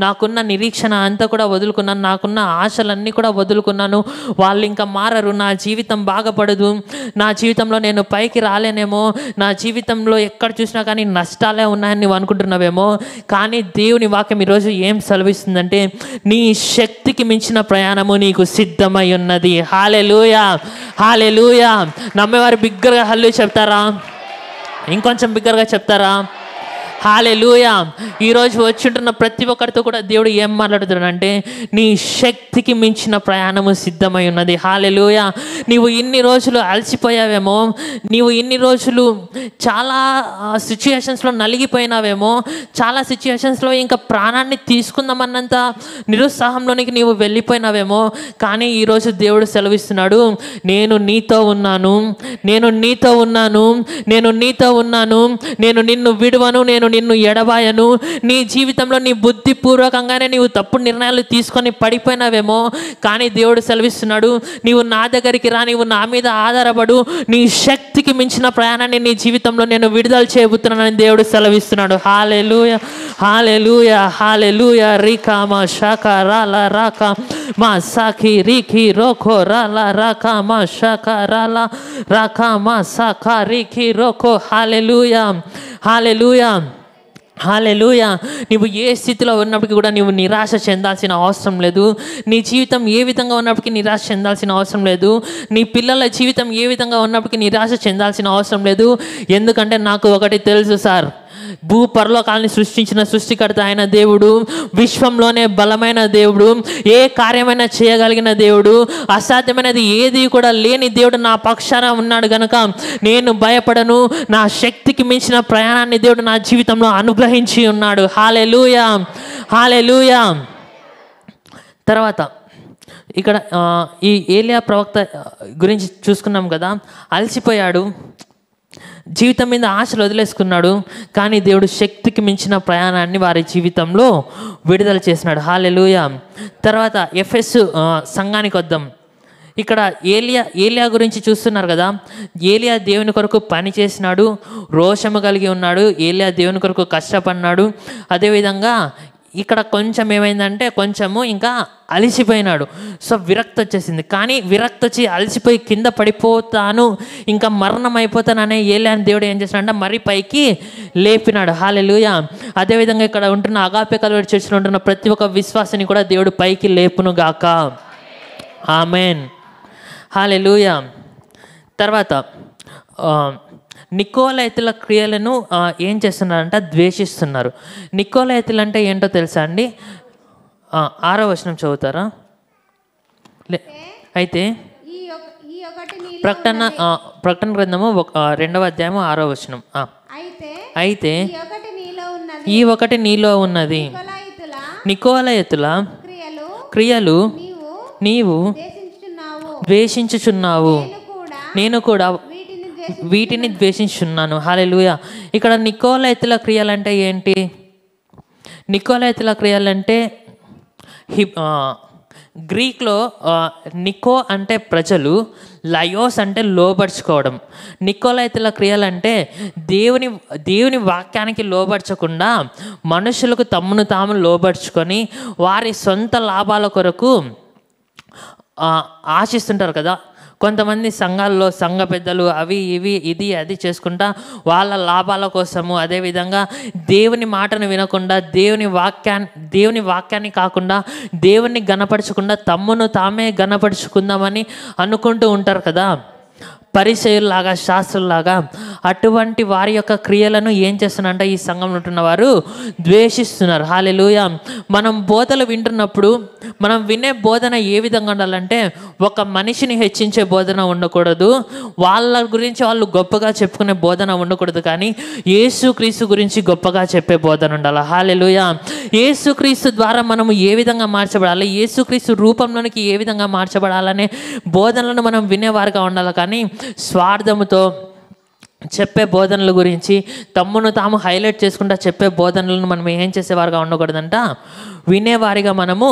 S2: నాకున్న నిరీక్షణ అంతా కూడా వదులుకున్నాను, నాకున్న ఆశలన్నీ కూడా వదులుకున్నాను, వాళ్ళు ఇంకా మారరు, నా జీవితం బాగుపడదు, నా జీవితంలో నేను పైకి రాలేనేమో, నా జీవితంలో ఎక్కడ చూసినా కానీ నష్టాలే ఉన్నాయని నువ్వు అనుకుంటున్నావేమో. కానీ దేవుని వాక్యం ఈరోజు ఏం సెలవిస్తుందంటే, నీ శక్తికి మించిన ప్రయాణము నీకు సిద్ధమై ఉన్నది. హల్లెలూయా, హల్లెలూయా. నమ్మేవారు బిగ్గరగా హల్లెలూయా చెప్తారా? ఇంకొంచెం బిగ్గరగా చెప్తారా? హల్లెలూయా. ఈరోజు వచ్చుంటున్న ప్రతి ఒక్కరితో కూడా దేవుడు ఏం మాట్లాడుతున్నాడంటే, నీ శక్తికి మించిన ప్రయాణము సిద్ధమై ఉన్నది. హల్లెలూయా. నీవు ఇన్ని రోజులు అలసిపోయావేమో, నీవు ఇన్ని రోజులు చాలా సిచ్యుయేషన్స్లో నలిగిపోయినావేమో, చాలా సిచ్యుయేషన్స్లో ఇంకా ప్రాణాన్ని తీసుకుందామన్నంత నిరుత్సాహంలోనికి నీవు వెళ్ళిపోయినావేమో. కానీ ఈరోజు దేవుడు సెలవిస్తున్నాడు, నేను నీతో ఉన్నాను, నేను నీతో ఉన్నాను, నేను నీతో ఉన్నాను, నేను నిన్ను విడువను, నేను నిన్ను ఎడబాయను. నీ జీవితంలో నీ బుద్ధిపూర్వకంగానే నీవు తప్పుడు నిర్ణయాలు తీసుకొని పడిపోయినావేమో, కానీ దేవుడు సెలవిస్తున్నాడు, నీవు నా దగ్గరికి రా, నీవు నా మీద ఆధారపడు, నీ శక్తికి మించిన ప్రయాణాన్ని నీ జీవితంలో నేను విడుదల చేయబోతున్నానని దేవుడు సెలవిస్తున్నాడు. హల్లెలూయా, హల్లెలూయా, హల్లెలూయా. రికా మా షాకా రాలా రాకా మా సాకి రికి రోకో రాలా రాకా మా షాకా రాలా రాకా మా సాకా రికి రోకో. హల్లెలూయా, హల్లెలూయా, హల్లెలూయా. నీవు ఏ స్థితిలో ఉన్నప్పటికీ కూడా నీవు నిరాశ చెందాల్సిన అవసరం లేదు. నీ జీవితం ఏ విధంగా ఉన్నప్పటికీ నిరాశ చెందాల్సిన అవసరం లేదు. నీ పిల్లల జీవితం ఏ విధంగా ఉన్నప్పటికీ నిరాశ చెందాల్సిన అవసరం లేదు. ఎందుకంటే నాకు ఒకటి తెలుసు సార్, భూపరలోకాలని సృష్టించిన సృష్టికర్త అయిన దేవుడు, విశ్వంలోనే బలమైన దేవుడు, ఏ కార్యమైనా చేయగలిగిన దేవుడు, అసాధ్యమైనది ఏది కూడా లేని దేవుడు నా పక్షాన ఉన్నాడు గనుక నేను భయపడను. నా శక్తికి మించిన ప్రయాణాన్ని దేవుడు నా జీవితంలో అనుగ్రహించి ఉన్నాడు. హల్లెలూయా, హల్లెలూయా. తర్వాత ఇక్కడ ఈ ఏలియా ప్రవక్త గురించి చూసుకున్నాం కదా. అలసిపోయాడు, జీవితం మీద ఆశలు వదిలేసుకున్నాడు, కానీ దేవుడు శక్తికి మించిన ప్రయాణాన్ని వారి జీవితంలో విడుదల చేసినాడు. హల్లెలూయా. తర్వాత ఎఫెస్ సంఘానికి వద్దాం. ఇక్కడ ఏలియా గురించి చూస్తున్నారు కదా. ఏలియా దేవుని కొరకు పని చేసినాడు, రోషము కలిగి ఉన్నాడు. ఏలియా దేవుని కొరకు కష్టపడినాడు. అదేవిధంగా ఇక్కడ కొంచెం ఏమైందంటే కొంచెము ఇంకా అలసిపోయినాడు. సో విరక్తి వచ్చేసింది. కానీ విరక్తి వచ్చి అలసిపోయి కింద పడిపోతాను, ఇంకా మరణం అయిపోతాననే ఏలియాని దేవుడు ఏం చేసినాడంటే మరి పైకి లేపినాడు. హల్లెలూయా. అదేవిధంగా ఇక్కడ ఉంటున్న అగాపే కల్వరి చర్చిలో ఉంటున్న ప్రతి ఒక్క విశ్వాసిని కూడా దేవుడు పైకి లేపును గాక. ఆమెన్. హల్లెలూయా. తర్వాత నికోలైతుల క్రియలను ఏం చేస్తున్నారంట? ద్వేషిస్తున్నారు. నికోలైతులు అంటే ఏంటో తెలుసా అండి? 6వ వచనం చదువుతారా? అయితే ప్రకటన గ్రంథము 2వ అధ్యాయము 6వ వచనం. అయితే ఈ ఒకటి నీలో ఉన్నది, నికోలైతుల క్రియలు నీవు ద్వేషించుచున్నావు, నేను కూడా వీటిని ద్వేషించున్నాను. హల్లెలూయా. ఇక్కడ నికోలైతుల క్రియలంటే ఏంటి? నికోలైతుల క్రియలంటే గ్రీక్లో నికో అంటే ప్రజలు, లయోస్ అంటే లోబర్చుకోవడం. నికోలైతుల క్రియలంటే దేవుని వాక్యానికి లోబర్చకుండా మనుషులకు తమ్మును తాము లోబర్చుకొని వారి సొంత లాభాల కొరకు ఆశిస్తుంటారు కదా. కొంతమంది సంఘాల్లో సంఘ పెద్దలు అవి ఇవి ఇది అది చేసుకుంటా వాళ్ళ లాభాల కోసము, అదేవిధంగా దేవుని మాటను వినకుండా దేవుని వాక్యాన్ని కాకుండా దేవుని గణపరచకుండా తమ్మును తామే గణపరుచుకుందామని అనుకుంటూ ఉంటారు కదా, పరిసయ్యుల్లాగా శాస్త్రుల్లాగా. అటువంటి వారి యొక్క క్రియలను ఏం చేస్తున్నారంటే ఈ సంఘంలో ఉంటున్న వారు ద్వేషిస్తున్నారు. హల్లెలూయా. మనం బోధలు వింటున్నప్పుడు మనం వినే బోధన ఏ విధంగా ఉండాలంటే ఒక మనిషిని హెచ్చించే బోధన ఉండకూడదు, వాళ్ళ గురించి వాళ్ళు గొప్పగా చెప్పుకునే బోధన ఉండకూడదు, కానీ యేసుక్రీస్తు గురించి గొప్పగా చెప్పే బోధన ఉండాలి. హల్లెలూయా. యేసుక్రీస్తు ద్వారా మనము ఏ విధంగా మార్చబడాలి, యేసుక్రీస్తు రూపంలోనికి ఏ విధంగా మార్చబడాలనే బోధనలను మనం వినేవారుగా ఉండాలి. కానీ స్వార్థముతో చెప్పే బోధనల గురించి తమ్మును తాము హైలైట్ చేసుకుంటా చెప్పే బోధనలను మనం ఏం చేసేవారుగా ఉండకూడదంట, వినేవారిగా మనము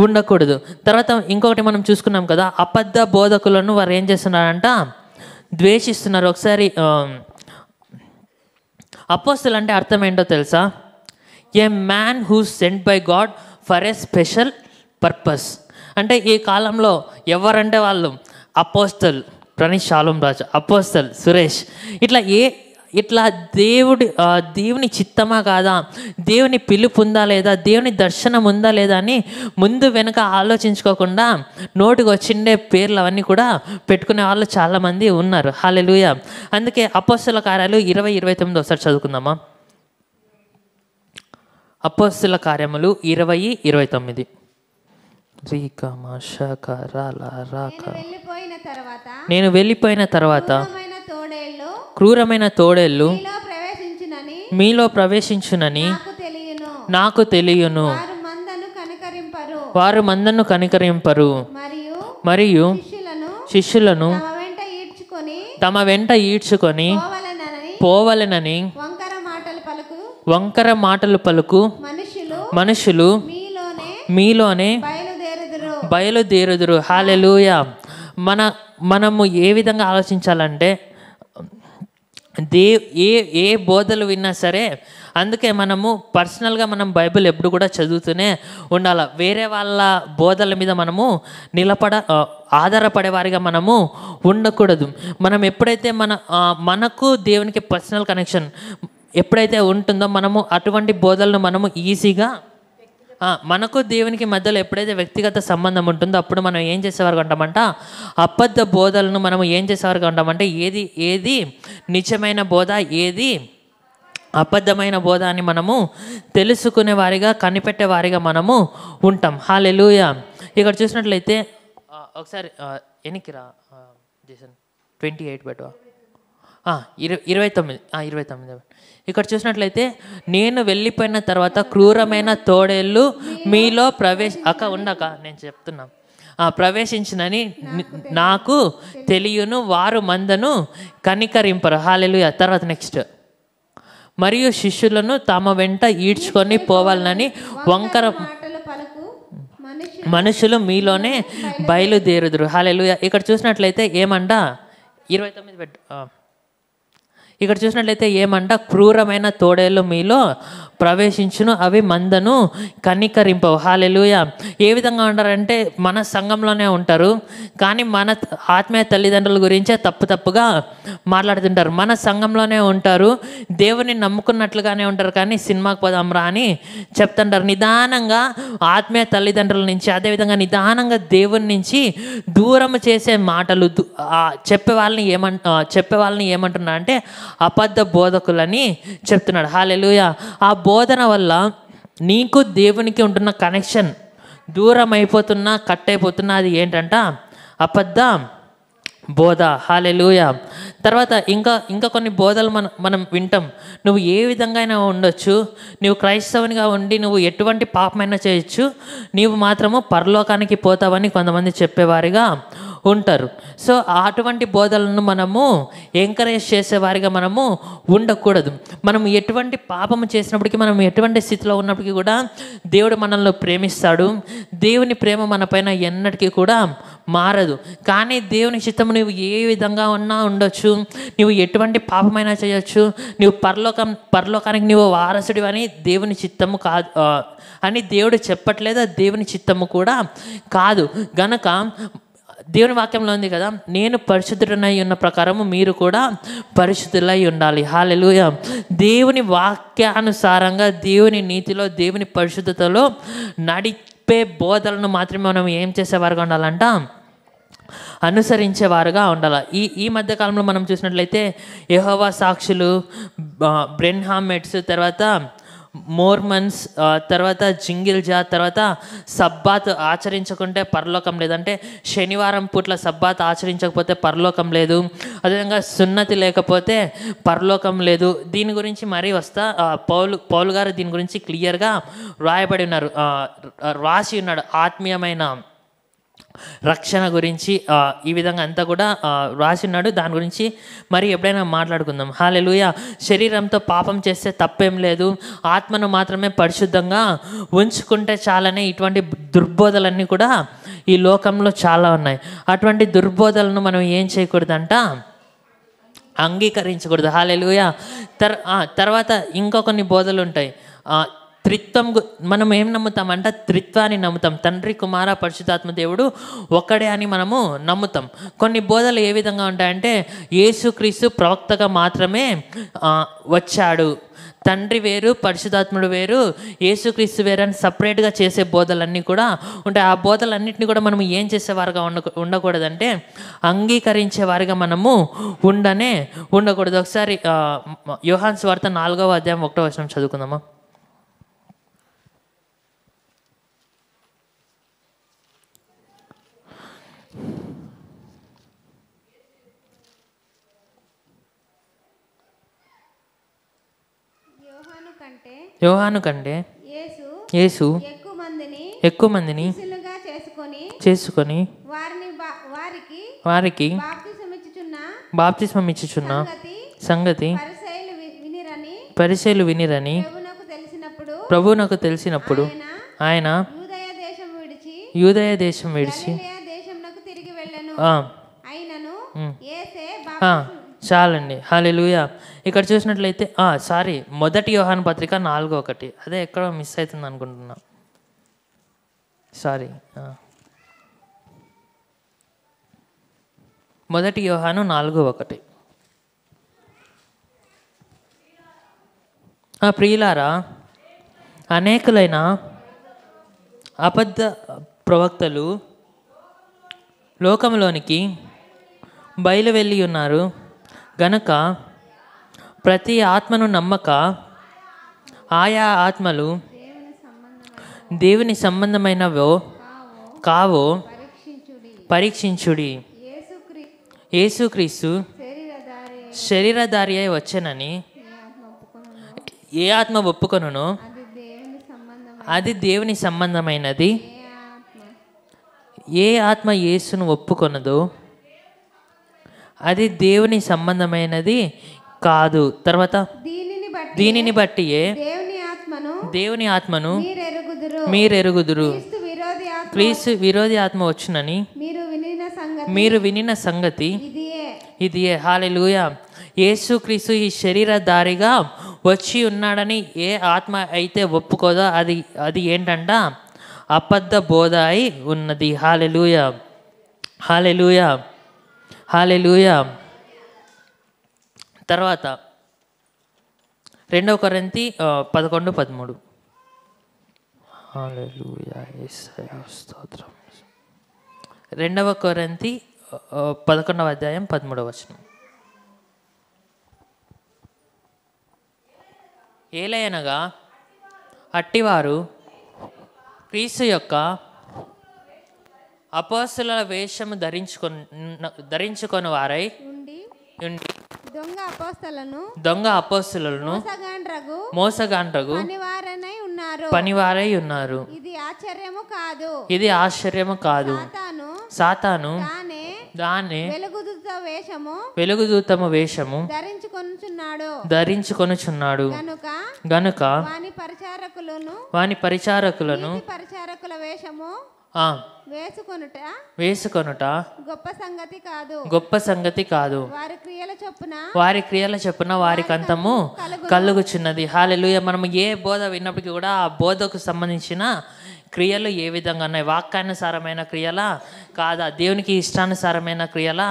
S2: ఉండకూడదు. తర్వాత ఇంకొకటి మనం చూసుకున్నాం కదా, అబద్ధ బోధకులను వారు ఏం చేస్తున్నారంట? ద్వేషిస్తున్నారు. ఒకసారి అపోస్తలు అంటే అర్థం ఏంటో తెలుసా? ఏ man who sent by God for a special purpose. అంటే ఈ కాలంలో ఎవరంటే వాళ్ళు అపోస్తల్ ప్రణీష్ షాలోం రాజు, అపోస్తల్ సురేష్, ఇట్లా దేవుని చిత్తమా కాదా, దేవుని పిలుపు ఉందా లేదా, దేవుని దర్శనం ఉందా లేదా అని ముందు వెనక ఆలోచించుకోకుండా నోటికి వచ్చిండే పేర్లు అవన్నీ కూడా పెట్టుకునే వాళ్ళు చాలామంది ఉన్నారు. హల్లెలూయా. అందుకే అపోస్తల కార్యాలు 20:29 ఒకసారి చదువుకుందామా? అపోస్తుల కార్యములు 20:29. నేను వెళ్ళిపోయిన తర్వాత క్రూరమైన తోడేళ్ళు మీలో ప్రవేశించునని నాకు తెలియను. వారు మందను కనికరింపరు మరియు శిష్యులను తమ వెంట ఈడ్చుకొని పోవలెనని వంకర మాటలు పలుకు మనుషులు మీలోనే బయలుదేరుదురు. హల్లెలూయా. మనము ఏ విధంగా ఆలోచించాలంటే ఏ బోధలు విన్నా సరే, అందుకే మనము పర్సనల్గా మనం బైబిల్ ఎప్పుడు కూడా చదువుతూనే ఉండాలి. వేరే వాళ్ళ బోధల మీద మనము ఆధారపడే వారిగా మనము ఉండకూడదు. మనం ఎప్పుడైతే మనకు దేవునికి పర్సనల్ కనెక్షన్ ఎప్పుడైతే ఉంటుందో మనము అటువంటి బోధలను మనము ఈజీగా మనకు దేవునికి మధ్యలో ఎప్పుడైతే వ్యక్తిగత సంబంధం ఉంటుందో అప్పుడు మనం ఏం చేసేవారు అంటామంట, అబద్ధ బోధలను మనము ఏం చేసేవారు అంటామంటే ఏది నిజమైన బోధ, ఏది అబద్ధమైన బోధ అని మనము తెలుసుకునే వారిగా కనిపెట్టే వారిగా మనము ఉంటాం. హల్లెలూయా. ఇక్కడ చూసినట్లయితే ఒకసారి ఎన్నికిరా 28 పెట్టు 29. ఇక్కడ చూసినట్లయితే నేను వెళ్ళిపోయిన తర్వాత క్రూరమైన తోడేళ్ళు మీలో ఉండక నేను చెప్తున్నా ప్రవేశించినని నాకు తెలియను. వారు మందను కనికరింపరు. హల్లెలూయా. తర్వాత నెక్స్ట్, మరియు శిష్యులను తమ వెంట ఈడ్చుకొని పోవాలని వంకర మనుషులు మీలోనే బయలుదేరుదురు. హల్లెలూయా. ఇక్కడ చూసినట్లయితే ఏమంట 29 పెట్టు. ఇక్కడ చూసినట్లయితే ఏమంట, క్రూరమైన తోడేళ్ళు మీలో ప్రవేశించును, అవి మందను కనికరింపవు. హల్లెలూయా. ఏ విధంగా ఉంటారంటే మన సంఘంలోనే ఉంటారు, కానీ మన ఆత్మీయ తల్లిదండ్రుల గురించే తప్పుగా మాట్లాడుతుంటారు. మన సంఘంలోనే ఉంటారు, దేవుని నమ్ముకున్నట్లుగానే ఉంటారు, కానీ సినిమాకి పోదాంరా అని చెప్తుంటారు. నిదానంగా ఆత్మీయ తల్లిదండ్రుల నుంచి, అదేవిధంగా నిదానంగా దేవుని నుంచి దూరం చేసే మాటలు చెప్పే వాళ్ళని ఏమంటున్నా అంటే అబద్ధ బోధకులని చెప్తున్నాడు. హల్లెలూయా. ఆ బోధన వల్ల నీకు దేవునికి ఉంటున్న కనెక్షన్ దూరం అయిపోతున్నా, కట్ అయిపోతున్నా. అది ఏంటంట, అబద్ధ బోధ. హల్లెలూయా. తర్వాత ఇంకా కొన్ని బోధలు మనం వింటాం. నువ్వు ఏ విధంగా అయినా ఉండొచ్చు, నువ్వు క్రైస్తవునిగా ఉండి నువ్వు ఎటువంటి పాపమైనా చేయొచ్చు, నీవు మాత్రము పరలోకానికి పోతావని కొంతమంది చెప్పేవారిగా ఉంటారు. సో అటువంటి బోధలను మనము ఎంకరేజ్ చేసేవారిగా మనము ఉండకూడదు. మనం ఎటువంటి పాపము చేసినప్పటికీ, మనం ఎటువంటి స్థితిలో ఉన్నప్పటికీ కూడా దేవుడు మనల్ని ప్రేమిస్తాడు. దేవుని ప్రేమ మన పైన ఎన్నటికీ కూడా మారదు. కానీ దేవుని చిత్తము నువ్వు ఏ విధంగా ఉన్నా ఉండొచ్చు, నువ్వు ఎటువంటి పాపమైనా చేయొచ్చు, నువ్వు పరలోకానికి నువ్వు వారసుడి అని దేవుని చిత్తము కాదు అని దేవుడు చెప్పట్లేదు. దేవుని చిత్తము కూడా కాదు. గనక దేవుని వాక్యంలో ఉంది కదా, నేను పరిశుద్ధుడనై ఉన్న ప్రకారము మీరు కూడా పరిశుద్ధులై ఉండాలి. హల్లెలూయా. దేవుని వాక్యానుసారంగా, దేవుని నీతిలో, దేవుని పరిశుద్ధతలో నడిపే బోధలను మాత్రమే మనం ఏం చేసేవారుగా ఉండాలంట, అనుసరించేవారుగా ఉండాలి. ఈ మధ్యకాలంలో మనం చూసినట్లయితే యెహోవా సాక్షులు, బ్రెన్హామెట్స్, తర్వాత మోర్మన్స్, తర్వాత జింగిల్జా, తర్వాత సబ్బాత్ ఆచరించకుంటే పరలోకం లేదంటే శనివారం పూట్ల సబ్బాత్ ఆచరించకపోతే పరలోకం లేదు, అదేవిధంగా సున్నతి లేకపోతే పరలోకం లేదు. దీని గురించి మరీ పౌలు గారు దీని గురించి క్లియర్గా రాసి ఉన్నాడు. ఆత్మీయమైన రక్షణ గురించి ఈ విధంగా అంతా కూడా రాసి ఉన్నాడు. దాని గురించి మరి ఎప్పుడైనా మాట్లాడుకుందాం. హల్లెలూయా. శరీరంతో పాపం చేస్తే తప్పేం లేదు, ఆత్మను మాత్రమే పరిశుద్ధంగా ఉంచుకుంటే చాలనే ఇటువంటి దుర్బోధలన్నీ కూడా ఈ లోకంలో చాలా ఉన్నాయి. అటువంటి దుర్బోధలను మనం ఏం చేయకూడదంట, అంగీకరించకూడదు. హల్లెలూయా. తర్వాత ఇంకా కొన్ని బోధలు ఉంటాయి. త్రిత్వం మనం ఏం నమ్ముతామంట, త్రిత్వాన్ని నమ్ముతాం. తండ్రి, కుమార, పరిశుద్ధాత్మ దేవుడు ఒక్కడే అని మనము నమ్ముతాం. కొన్ని బోధలు ఏ విధంగా ఉంటాయంటే, యేసుక్రీస్తు ప్రవక్తగా మాత్రమే వచ్చాడు, తండ్రి వేరు, పరిశుద్ధాత్ముడు వేరు, యేసుక్రీస్తు వేరు అని సపరేట్గా చేసే బోధలన్నీ కూడా ఉంటాయి. ఆ బోధలన్నింటినీ కూడా మనం ఏం చేసేవారుగా ఉండకూడదంటే, అంగీకరించే వారిగా మనము ఉండకూడదు. ఒకసారి యోహాను సువార్త 4వ అధ్యాయం 1వ వచనం చదువుకుందామా. యోహాను కంటే
S3: యేసు
S2: యేసు ఎక్కువ మందిని చేసుకొని వారికి బాప్తిస్మం ఇచ్చుచున్న సంగతి పరిసయ్యులు వినిరని ప్రభువునకు తెలిసినప్పుడు ఆయన యూదయ దేశం విడిచి చాలండి. హల్లెలూయా. ఇక్కడ చూసినట్లయితే సారీ, మొదటి యోహాను పత్రిక 4:1. అదే ఎక్కడో మిస్ అవుతుంది అనుకుంటున్నా, సారీ. మొదటి యోహాను 4:1. ప్రియులారా, అనేకులైన అబద్ధ ప్రవక్తలు లోకంలోనికి బయలు వెళ్ళి ఉన్నారు గనక ప్రతి ఆత్మను నమ్మక ఆయా ఆత్మలు దేవుని సంబంధమైనవో కావో పరీక్షించుడి. యేసుక్రీస్తు శరీరధారి అయి వచ్చెనని ఏ ఆత్మ ఒప్పుకొనునో అది దేవుని సంబంధమైనది. ఏ ఆత్మ యేసును ఒప్పుకొనదో అది దేవుని సంబంధమైనది కాదు. తర్వాత దీనిని బట్టియే దేవుని ఆత్మను మీరెరుగుదురు. క్రీస్తు విరోధి ఆత్మ వచ్చునని మీరు వినిన సంగతి ఇదియే. హల్లెలూయా. యేసుక్రీస్తు ఈ శరీరధారిగా వచ్చి ఉన్నాడని ఏ ఆత్మ అయితే ఒప్పుకోదో అది ఏంటంట? అబద్ధ బోధ అయి ఉన్నది. హల్లెలూయా, హల్లెలూయా, హల్లెలూయా. తర్వాత 2 కొరింథీ 11:13. హల్లెలూయా, యేసయ్యా స్తోత్రం. 2 కొరింథీ 11:13. ఏలయనగా అట్టివారు క్రీస్తు యొక్క అపోస్తలుల వేషము ధరించుకొని వారై దొంగ అపోస్తలులను మోసగాండ్రగు పనివారై ఉన్నారు. ఇది ఆశ్చర్యము కాదు. సాతాను దాన్ని వెలుగుదూతము వేషము ధరించుకొనుచున్నాడు గనుక వాని పరిచారకులను వేసుకొనుట గొప్ప సంగతి కాదు. వారి క్రియల చొప్పున వారికి అంతము కలుగుచున్నది. హల్లెలూయా. మనం ఏ బోధ విన్నప్పటికీ కూడా ఆ బోధకు సంబంధించిన క్రియలు ఏ విధంగా ఉన్నాయి? వాక్యానుసారమైన క్రియలా కాదా? దేవునికి ఇష్టానుసారమైన క్రియలా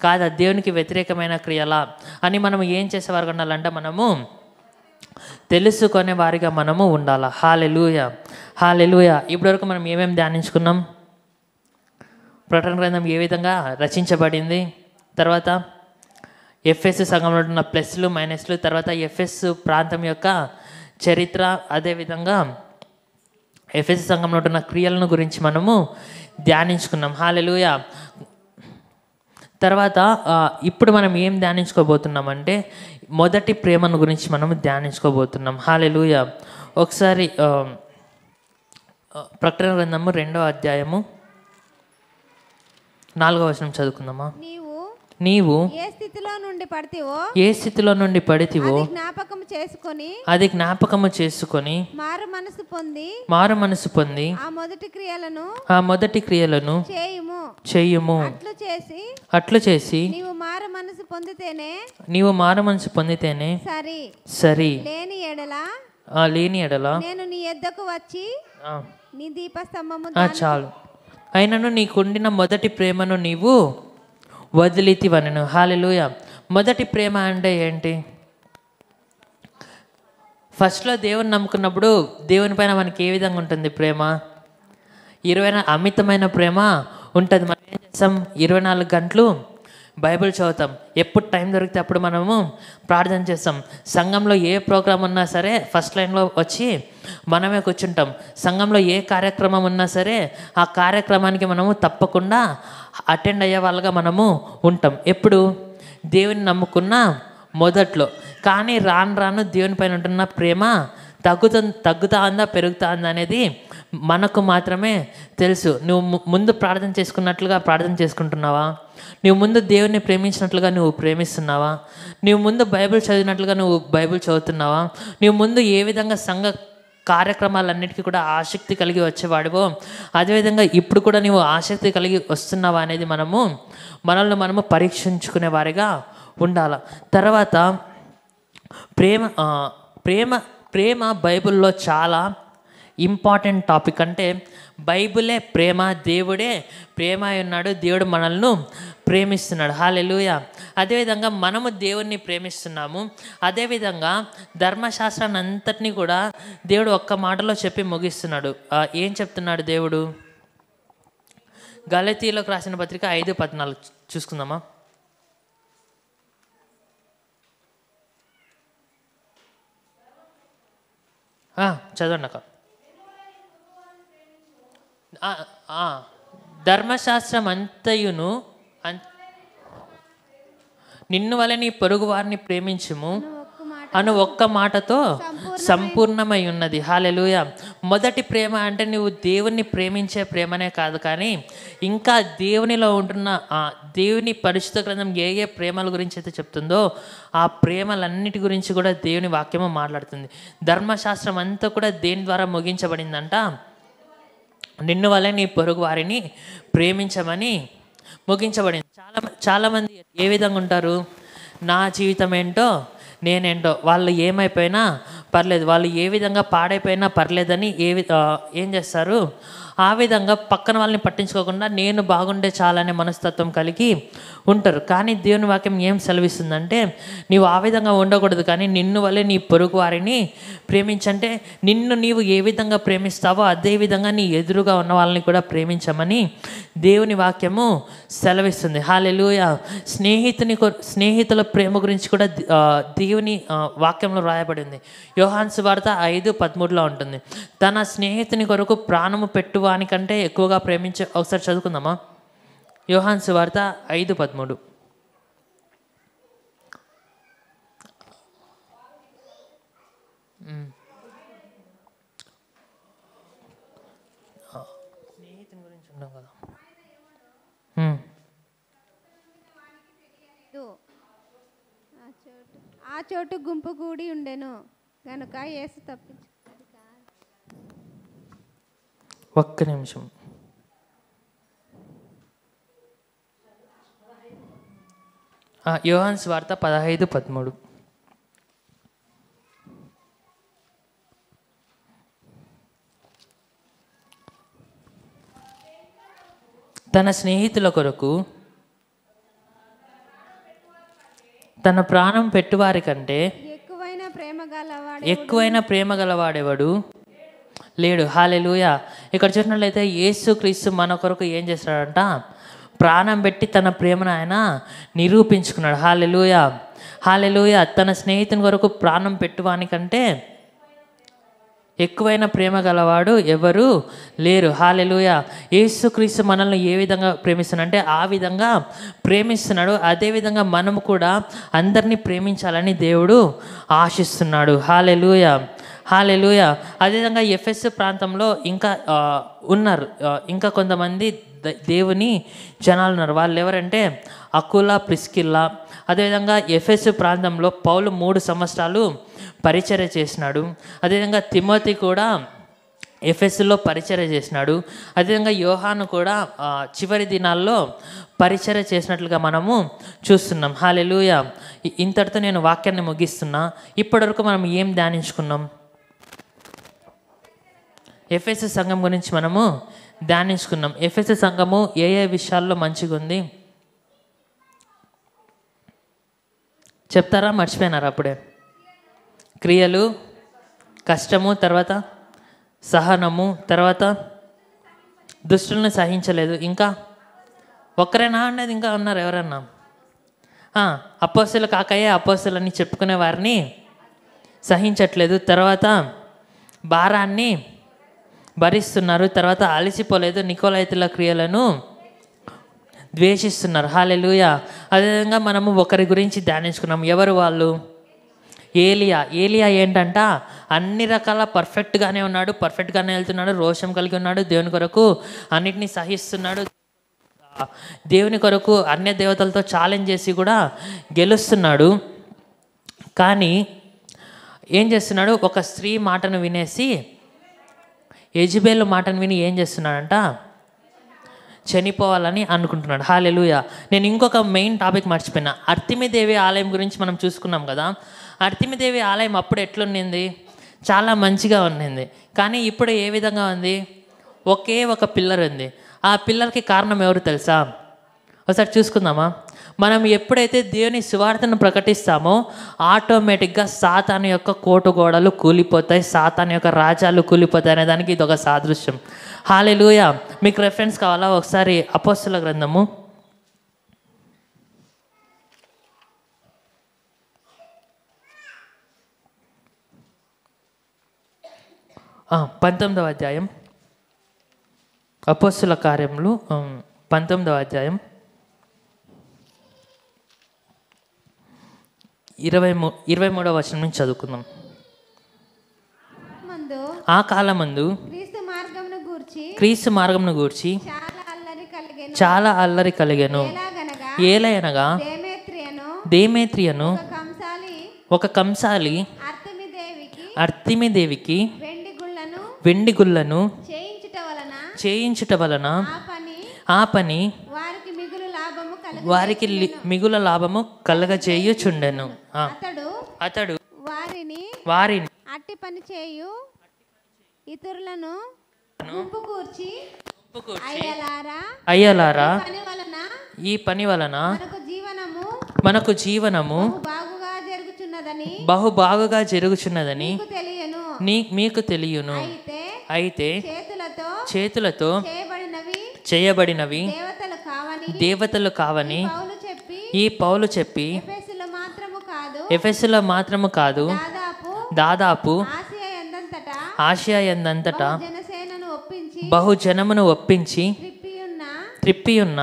S2: కాదా? దేవునికి వ్యతిరేకమైన క్రియలా అని మనం ఏం చేసేవారు ఉండాలంటే మనము తెలుసుకునే వారిగా మనము ఉండాలి. హల్లెలూయా, హల్లెలూయా. ఇప్పటివరకు మనం ఏమేమి ధ్యానించుకున్నాం? ప్రకటన గ్రంథం ఏ విధంగా రచించబడింది, తర్వాత ఎఫ్ఎస్ సంఘంలో ఉన్న ప్లస్లు మైనస్లు, తర్వాత ఎఫ్ఎస్ ప్రాంతం యొక్క చరిత్ర, అదేవిధంగా ఎఫ్ఎస్ సంఘంలో ఉన్న క్రియలను గురించి మనము ధ్యానించుకున్నాం. హల్లెలూయా. తర్వాత ఇప్పుడు మనం ఏం ధ్యానించుకోబోతున్నామంటే మొదటి ప్రేమను గురించి మనము ధ్యానించుకోబోతున్నాం. హల్లెలూయా. ఒకసారి ప్రకటన గ్రంథము 2వ అధ్యాయము 4వ వచనం చదువుకుందామా? నీవు ఏ స్థితిలో నుండి పడితివో అది జ్ఞాపకము చేసుకొని మారు మనసు పొంది ఆ మొదటి క్రియలను చేయుము. అట్లు చేసి నీవు మారు మనసు పొందితేనే సరి, లేని ఎడల నేను నీ యొద్దకు వచ్చి నీ దీపస్తంభము చాలు అయినను నీకుండిన మొదటి ప్రేమను నీవు వదిలితివనెను. హల్లెలూయా. మొదటి ప్రేమ అంటే ఏంటి? ఫస్ట్లో దేవుని నమ్ముకున్నప్పుడు దేవుని పైన మనకి ఏ విధంగా ఉంటుంది ప్రేమ? అమితమైన ప్రేమ ఉంటుంది. మనం ఏం చేస్తాం? 24 గంటలు బైబిల్ చదువుతాం. ఎప్పుడు టైం దొరికితే అప్పుడు మనము ప్రార్థన చేస్తాం. సంఘంలో ఏ ప్రోగ్రాం ఉన్నా సరే ఫస్ట్ లైన్లో వచ్చి మనమే కూర్చుంటాం. సంఘంలో ఏ కార్యక్రమం ఉన్నా సరే ఆ కార్యక్రమానికి మనము తప్పకుండా అటెండ్ అయ్యే వాళ్ళగా మనము ఉంటాం. ఎప్పుడు? దేవుని నమ్ముకున్న మొదట్లో. కానీ రాను రాను దేవుని పైన ఉంటున్న ప్రేమ తగ్గుతా ఉందా పెరుగుతా ఉందా అనేది మనకు మాత్రమే తెలుసు. నువ్వు ముందు ప్రార్థన చేసుకున్నట్లుగా ప్రార్థన చేసుకుంటున్నావా? నువ్వు ముందు దేవుణ్ణి ప్రేమించినట్లుగా నువ్వు ప్రేమిస్తున్నావా? నువ్వు ముందు బైబిల్ చదివినట్లుగా నువ్వు బైబిల్ చదువుతున్నావా? నువ్వు ముందు ఏ విధంగా సంఘ కార్యక్రమాలన్నిటికీ కూడా ఆసక్తి కలిగి వచ్చేవాడివో అదేవిధంగా ఇప్పుడు కూడా నువ్వు ఆసక్తి కలిగి వస్తున్నావా అనేది మనల్ని పరీక్షించుకునే వారిగా ఉండాలి. తర్వాత ప్రేమ బైబిల్లో చాలా ఇంపార్టెంట్ టాపిక్. అంటే బైబిలే ప్రేమ, దేవుడే ప్రేమ అయి ఉన్నాడు, దేవుడు మనల్ని ప్రేమిస్తున్నాడు. హల్లెలూయా. అదేవిధంగా మనము దేవుణ్ణి ప్రేమిస్తున్నాము. అదేవిధంగా ధర్మశాస్త్రాన్ని అంతటినీ కూడా దేవుడు ఒక్క మాటలో చెప్పి ముగిస్తున్నాడు. ఏం చెప్తున్నాడు దేవుడు? గలతీయులకు రాసిన పత్రిక 5:14 చూసుకుందామా? చదవండి అక్క. ధర్మశాస్త్రం అంతయును నిన్ను వలె నీ పొరుగు వారిని ప్రేమించుము అను ఒక్క మాటతో సంపూర్ణమై ఉన్నది. హల్లెలూయా. మొదటి ప్రేమ అంటే నువ్వు దేవుణ్ణి ప్రేమించే ప్రేమనే కాదు, కానీ ఇంకా దేవునిలో ఉంటున్న దేవుని పరిశుద్ధ గ్రంథం ఏ ప్రేమల గురించి అయితే చెప్తుందో ఆ ప్రేమలన్నిటి గురించి కూడా దేవుని వాక్యము మాట్లాడుతుంది. ధర్మశాస్త్రం అంతా కూడా దేని ద్వారా ముగించబడిందంట? నిన్ను వలె నీ పొరుగు వారిని ప్రేమించమని ముగించబడింది. చాలామంది ఏ విధంగా ఉంటారు? నా జీవితం ఏంటో నేనేంటో, వాళ్ళు ఏమైపోయినా పర్లేదు, వాళ్ళు ఏ విధంగా పాడైపోయినా పర్లేదని ఏం చేస్తారు? ఆ విధంగా పక్కన వాళ్ళని పట్టించుకోకుండా నేను బాగుండే చాలనే మనస్తత్వం కలిగి ఉంటారు. కానీ దేవుని వాక్యం ఏం సెలవిస్తుందంటే నీవు ఆ విధంగా ఉండకూడదు, కానీ నిన్ను వల్లే నీ పొరుగు వారిని ప్రేమించంటే నిన్ను నీవు ఏ విధంగా ప్రేమిస్తావో అదే విధంగా నీ ఎదురుగా ఉన్న వాళ్ళని కూడా ప్రేమించమని దేవుని వాక్యము సెలవిస్తుంది. హల్లెలూయా. స్నేహితుల ప్రేమ గురించి కూడా దేవుని వాక్యంలో రాయబడింది. యోహాను సువార్త 5:13 ఉంటుంది. తన స్నేహితుని కొరకు ప్రాణము పెట్టువానికంటే ఎక్కువగా ప్రేమించే. ఒకసారి చదువుకుందామా? యోహాను సువార్త 5:13. స్నేహితుని గురించి ఉన్నాం కదా.
S3: ఆ చోటు గుంపు కూడి ఉండెను కనుక యేసు
S2: ఒక్క నిమిషం. యోహాను సువార్త 15:13. తన స్నేహితుల కొరకు తన ప్రాణం పెట్టువారి కంటే ఎక్కువైన ప్రేమ గలవాడెవడు లేడు. హల్లెలూయా. ఇక్కడ చూసినట్లయితే యేసుక్రీస్తు మన కొరకు ఏం చేస్తాడంట? ప్రాణం పెట్టి తన ప్రేమను ఆయన నిరూపించుకున్నాడు. హల్లెలూయా. హల్లెలూయా. తన స్నేహితుని కొరకు ప్రాణం పెట్టువానికంటే ఎక్కువైన ప్రేమ గలవాడు ఎవరు లేరు. హల్లెలూయా. యేసుక్రీస్తు మనల్ని ఏ విధంగా ప్రేమిస్తున్నాడు అంటే ఆ విధంగా ప్రేమిస్తున్నాడు. అదేవిధంగా మనము కూడా అందరినీ ప్రేమించాలని దేవుడు ఆశిస్తున్నాడు. హల్లెలూయా. హల్లెలూయా. అదేవిధంగా ఎఫెస్ ప్రాంతంలో ఇంకా ఉన్నారు, ఇంకా కొంతమంది దేవుని జనాలు ఉన్నారు. వాళ్ళు ఎవరంటే అకులా, ప్రిస్కిల్లా. అదేవిధంగా ఎఫెస్ ప్రాంతంలో పౌలు 3 సంవత్సరాలు పరిచర్య చేసినాడు. అదేవిధంగా తిమోతి కూడా ఎఫెస్లో పరిచర్య చేసినాడు. అదేవిధంగా యోహాను కూడా చివరి దినాల్లో పరిచర్య చేసినట్లుగా మనము చూస్తున్నాం. హల్లెలూయా. ఇంతటితో నేను వాక్యాన్ని ముగిస్తున్నా. ఇప్పటివరకు మనం ఏం ధ్యానించుకున్నాం? ఎఫెస్ సంఘం గురించి మనము ధ్యానించుకున్నాం. ఎఫెస్ సంఘము ఏ విషయాల్లో మంచిగా ఉంది చెప్తారా? మర్చిపోయినారా అప్పుడే? క్రియలు, కష్టము, తర్వాత సహనము, తర్వాత దుష్టులను సహించలేదు. ఇంకా ఒక్కరేనా అనేది? ఇంకా ఉన్నారు ఎవరన్నా? అపోస్తలు కాకయే అపోస్తలని చెప్పుకునే వారిని సహించట్లేదు. తర్వాత భారాన్ని భరిస్తున్నారు. తర్వాత అలసిపోలేదు. నికోలైతుల క్రియలను ద్వేషిస్తున్నారు. హల్లెలూయా. అదేవిధంగా మనము ఒకరి గురించి ధ్యానించుకున్నాం. ఎవరు వాళ్ళు? ఏలియా. ఏలియా ఏంటంట? అన్ని రకాల పర్ఫెక్ట్గానే ఉన్నాడు, పర్ఫెక్ట్గానే వెళ్తున్నాడు, రోషం కలిగి ఉన్నాడు, దేవుని కొరకు అన్నిటినీ సహిస్తున్నాడు, దేవుని కొరకు అన్య దేవతలతో ఛాలెంజ్ చేసి కూడా గెలుస్తున్నాడు. కానీ ఏం చేస్తున్నాడు, ఒక స్త్రీ మాటను వినేసి, యెజబెలు మాటను విని ఏం చేస్తున్నాడంట, చనిపోవాలని అనుకుంటున్నాడు. హల్లెలూయా. నేను ఇంకొక మెయిన్ టాపిక్ మర్చిపోయినా. అర్తిమిదేవి ఆలయం గురించి మనం చూసుకున్నాం కదా. అర్తిమిదేవి ఆలయం అప్పుడు ఎట్లుండింది, చాలా మంచిగా ఉండింది. కానీ ఇప్పుడు ఏ విధంగా ఉంది, ఒకే ఒక పిల్లర్ ఉంది. ఆ పిల్లర్కి కారణం ఎవరు తెలుసా? ఒకసారి చూసుకుందామా. మనం ఎప్పుడైతే దేవుని సువార్తను ప్రకటిస్తామో ఆటోమేటిక్గా సాతాను యొక్క కోటు గోడలు కూలిపోతాయి, సాతాను యొక్క రాజ్యాలు కూలిపోతాయి అనే దానికి ఇది ఒక సాదృశ్యం. హల్లెలూయా. మీకు రెఫరెన్స్ కావాలా? ఒకసారి అపోస్తలుల గ్రంథము 19వ అధ్యాయం, అపోస్తలుల కార్యములు 19వ అధ్యాయం 23వ వచనం నుంచి చదువుకుందాం. ఆ కాలమందు క్రీస్తు మార్గమును గూర్చి చాలా అల్లరి కలిగెను. ఏలయనగా దేమేత్రియను ఒక కంసాలి అర్తిమిదేవికి వెండి గుళ్ళను చేయించుట వలన ఆ పని వారికి మిగుల లాభము కలగజేయుచుండెను. అతడు వారిని
S3: అట్టి పని చేయు ఇతరులను
S2: అయ్యలారా, ఈ పని వలన మనకు జీవనము బహు బాగుగా జరుగుచున్నదని మీకు తెలియను. అయితే చేతులతో చేయబడినవి దేవతలు కావని ఈ పౌలు చెప్పి ఎఫెసులో మాత్రము కాదు, దాదాపు ఆసియా యందంతటా బహుజనమును ఒప్పించి త్రిప్పియున్న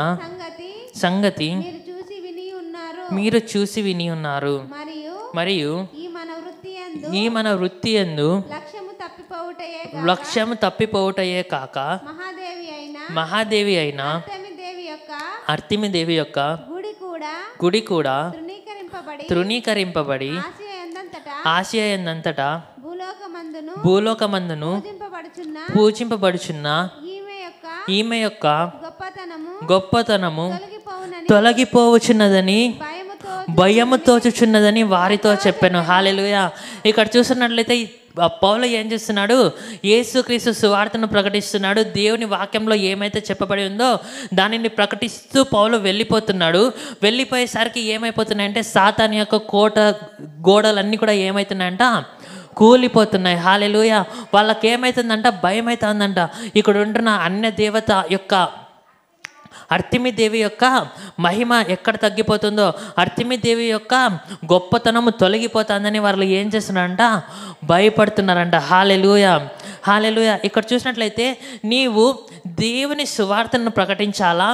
S2: సంగతి మీరు చూసి విని ఉన్నారు. మరియు ఈ మన వృత్తి యందు లక్ష్యము తప్పిపోవుటయే కాక మహాదేవి అయిన అర్తిమిదేవి యొక్క గుడి కూడా తృణీకరింపబడి ఆసియా యందంతటా భూలోకమందును పూజింపబడుచున్న ఈమె యొక్క గొప్పతనము తొలగిపోవచ్చున్నదని భయము తోచుచున్నదని వారితో చెప్పాను. హల్లెలూయా. ఇక్కడ చూస్తున్నట్లయితే పౌలు ఏం చేస్తున్నాడు, యేసుక్రీస్తు సువార్తను ప్రకటిస్తున్నాడు. దేవుని వాక్యంలో ఏమైతే చెప్పబడి ఉందో దానిని ప్రకటిస్తూ పౌలు వెళ్ళిపోతున్నాడు. వెళ్ళిపోయేసరికి ఏమైపోతున్నాయంటే సాతాను యొక్క కోట గోడలన్నీ కూడా ఏమవుతున్నాయంట, కూలిపోతున్నాయి. హల్లెలూయా. వాళ్ళకి ఏమవుతుందంట, భయం అవుతుందంట. ఇక్కడ ఉంటున్న అన్య దేవత యొక్క అర్తిమిదేవి యొక్క మహిమ ఎక్కడ తగ్గిపోతుందో, అర్తిమిదేవి యొక్క గొప్పతనము తొలగిపోతుందని వాళ్ళు ఏం చేస్తున్నారంట, భయపడుతున్నారంట. హల్లెలూయా, హల్లెలూయా. ఇక్కడ చూసినట్లయితే నీవు దేవుని సువార్తను ప్రకటించాలా,